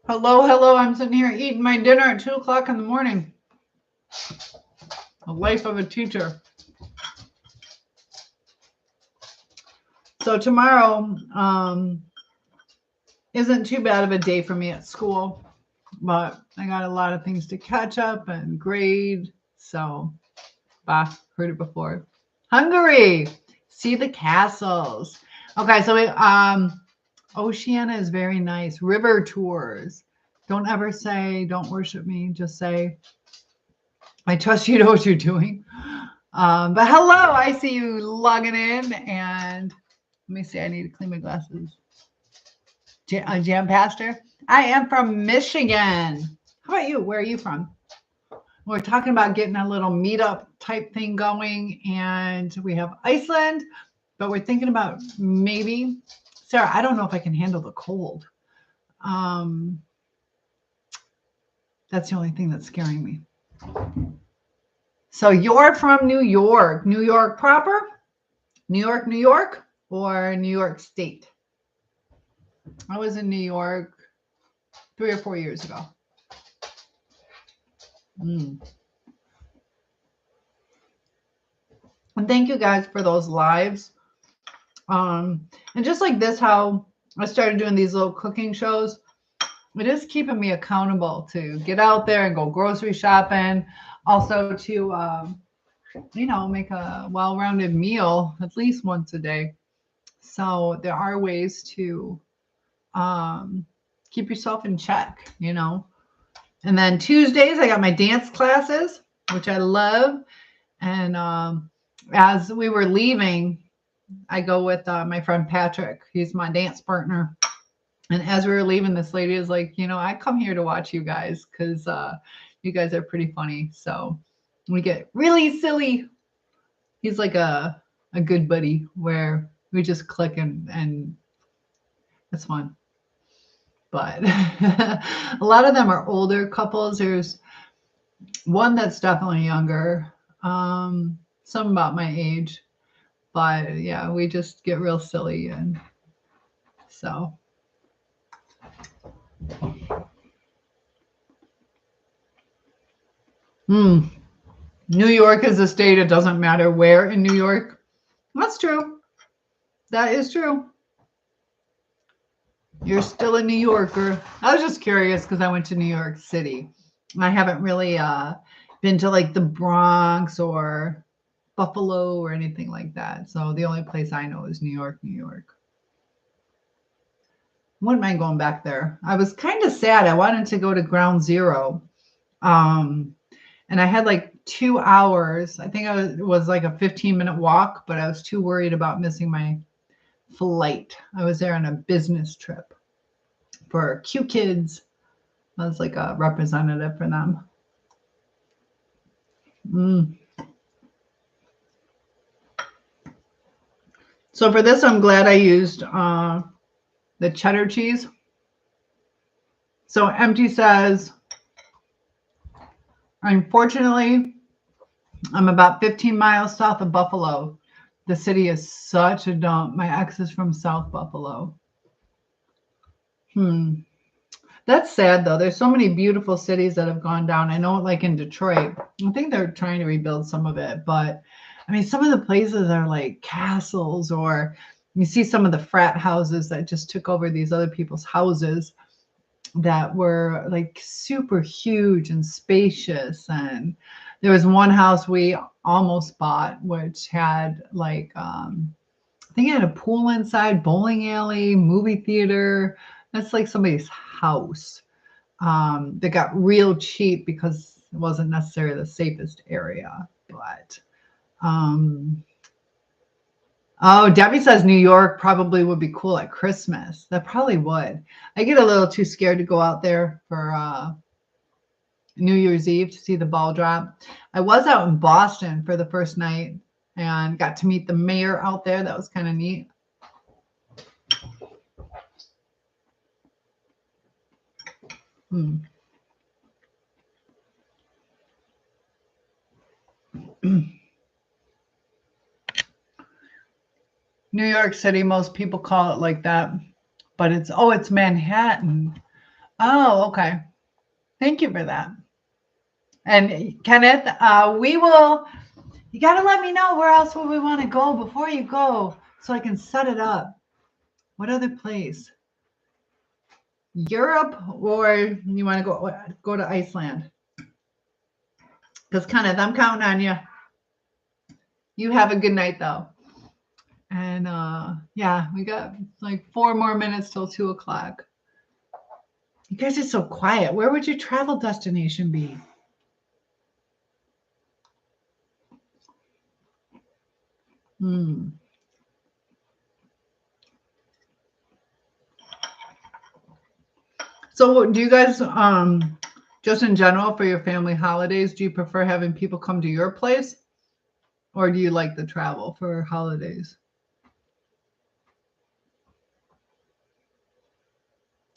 Hello. I'm sitting here eating my dinner at 2 o'clock in the morning. The life of a teacher. So tomorrow isn't too bad of a day for me at school, but I got a lot of things to catch up and grade. So, heard it before. Hungary, see the castles. Okay, so Oceania is very nice. River tours. Don't ever say, "Don't worship me." Just say, "I trust you know what you're doing." But hello, I see you logging in, and let me see. I need to clean my glasses. Jam Pastor. I am from Michigan. How about you? Where are you from? We're talking about getting a little meetup type thing going, and we have Iceland, but we're thinking about maybe, Sarah, I don't know if I can handle the cold. That's the only thing that's scaring me. So you're from New York, New York proper, New York, or New York State? I was in New York 3 or 4 years ago. And thank you guys for those lives. And just like this, how I started doing these little cooking shows, it is keeping me accountable to get out there and go grocery shopping. Also to, make a well-rounded meal at least once a day. So there are ways to keep yourself in check, And then Tuesdays, I got my dance classes, which I love. And as we were leaving, I go with my friend Patrick. He's my dance partner. And as we were leaving, this lady is like, I come here to watch you guys because you guys are pretty funny. So we get really silly. He's like a good buddy where we just click and it's fun. But a lot of them are older couples. There's one that's definitely younger, some about my age. But yeah, we just get real silly. And so. New York is a state. It doesn't matter where in New York. That's true. That is true. You're still a New Yorker. I was just curious because I went to New York City. I haven't really been to like the Bronx or Buffalo or anything like that. So the only place I know is New York, New York. Wouldn't mind going back there. I was kind of sad. I wanted to go to Ground Zero. And I had like 2 hours. I think it was like a 15-minute walk, but I was too worried about missing my flight. I was there on a business trip for Q Kids. I was like a representative for them. So for this, I'm glad I used the cheddar cheese. So Empty says, unfortunately, I'm about 15 miles south of Buffalo. The city is such a dump. My ex is from South Buffalo. That's sad, though. There's so many beautiful cities that have gone down. I know, like in Detroit, I think they're trying to rebuild some of it. But, I mean, some of the places are like castles, or you see some of the frat houses that just took over these other people's houses that were like super huge and spacious. And there was one house we almost bought, which had like, I think it had a pool inside, bowling alley, movie theater. That's like somebody's house. That got real cheap because it wasn't necessarily the safest area. But oh, Debbie says New York probably would be cool at Christmas. That probably would. I get a little too scared to go out there for New Year's Eve to see the ball drop. I was out in Boston for the first night and got to meet the mayor out there. That was kind of neat. New York City, most people call it like that, but it's Manhattan. Oh, okay. Thank you for that. And Kenneth, you got to let me know where else would we want to go before you go so I can set it up. What other place? Europe, or you want to go to Iceland? Because Kenneth, I'm counting on you. You have a good night, though. And yeah, we got like 4 more minutes till 2 o'clock. You guys are so quiet. Where would your travel destination be? So do you guys Just in general for your family holidays, do you prefer having people come to your place or do you like the travel for holidays?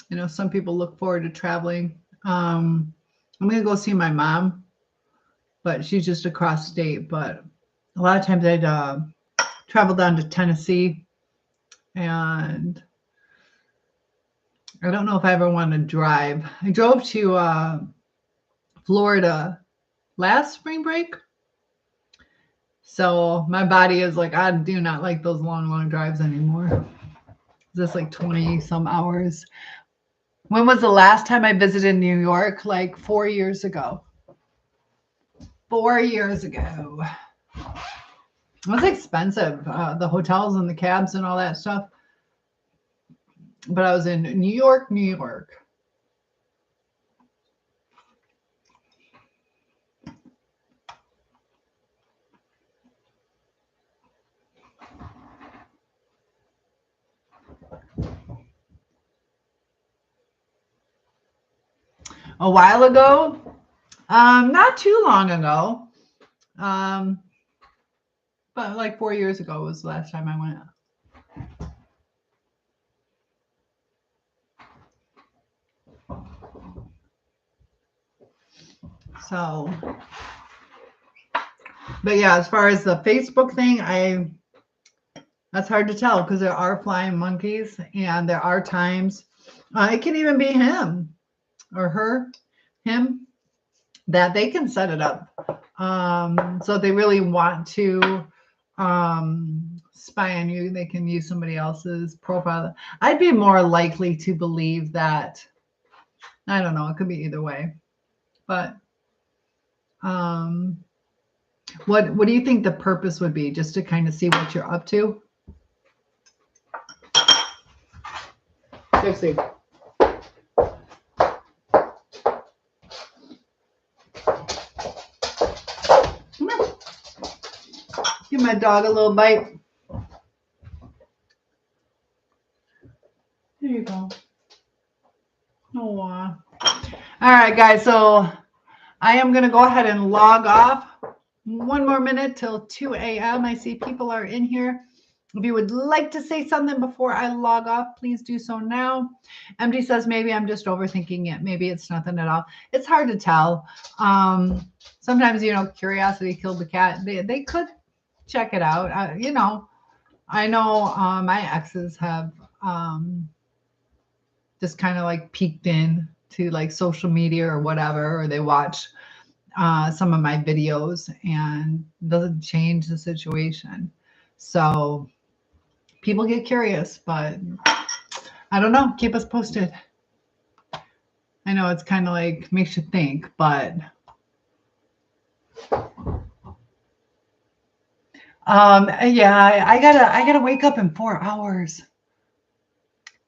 You know, some people look forward to traveling. I'm going to go see my mom, but she's just across state. But a lot of times I'd travel down to Tennessee, and I don't know if I ever want to drive. I drove to Florida last spring break. So my body is like, I do not like those long drives anymore. Just like 20 some hours. When was the last time I visited New York? Like 4 years ago. 4 years ago. It was expensive, the hotels and the cabs and all that stuff. But I was in New York, New York. A while ago, not too long ago, but like 4 years ago was the last time I went. So, but yeah, as far as the Facebook thing, that's hard to tell because there are flying monkeys and there are times it can even be him or her, him, that they can set it up. So if they really want to spy on you, they can use somebody else's profile. I'd be more likely to believe that. I don't know. It could be either way. But what do you think the purpose would be? Just to kind of see what you're up to? Let's see. Give my dog a little bite. There you go. Oh, all right, guys. So I am going to go ahead and log off. One more minute till 2 a.m. I see people are in here. If you would like to say something before I log off, please do so now. MD says, maybe I'm just overthinking it. Maybe it's nothing at all. It's hard to tell. Sometimes, curiosity killed the cat. They could check it out. I know my exes have just kind of like peeked in to like social media or whatever, or they watch some of my videos and doesn't change the situation. So people get curious, but I don't know. Keep us posted. I know it's kind of like makes you think, but yeah, I gotta wake up in 4 hours.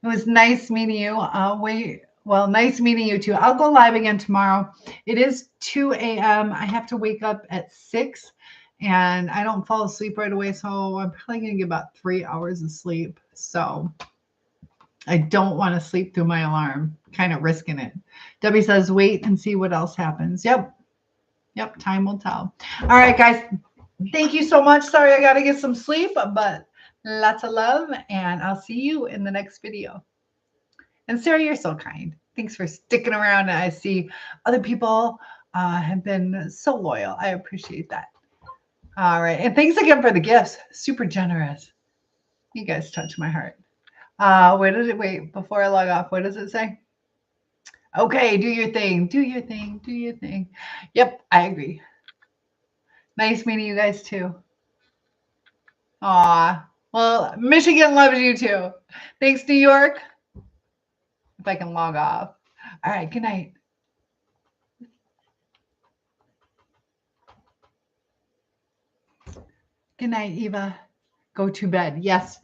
It was nice meeting you. Nice meeting you too. I'll go live again tomorrow. It is 2 a.m. I have to wake up at 6 and I don't fall asleep right away. So I'm probably going to get about 3 hours of sleep. So I don't want to sleep through my alarm, kind of risking it. Debbie says, wait and see what else happens. Yep. Time will tell. All right, guys. Thank you so much. Sorry, I got to get some sleep, but lots of love, and I'll see you in the next video. And Sarah, you're so kind. Thanks for sticking around. I see other people have been so loyal. I appreciate that. All right. And thanks again for the gifts. Super generous. You guys touch my heart. Wait, before I log off, what does it say? Okay, do your thing. Do your thing. Do your thing. Yep, I agree. Nice meeting you guys too. Aw. Well, Michigan loves you too. Thanks, New York. If I can log off. All right, good night. Good night, Eva. Go to bed. Yes.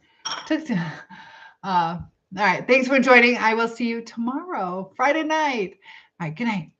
All right, thanks for joining. I will see you tomorrow, Friday night. All right, good night.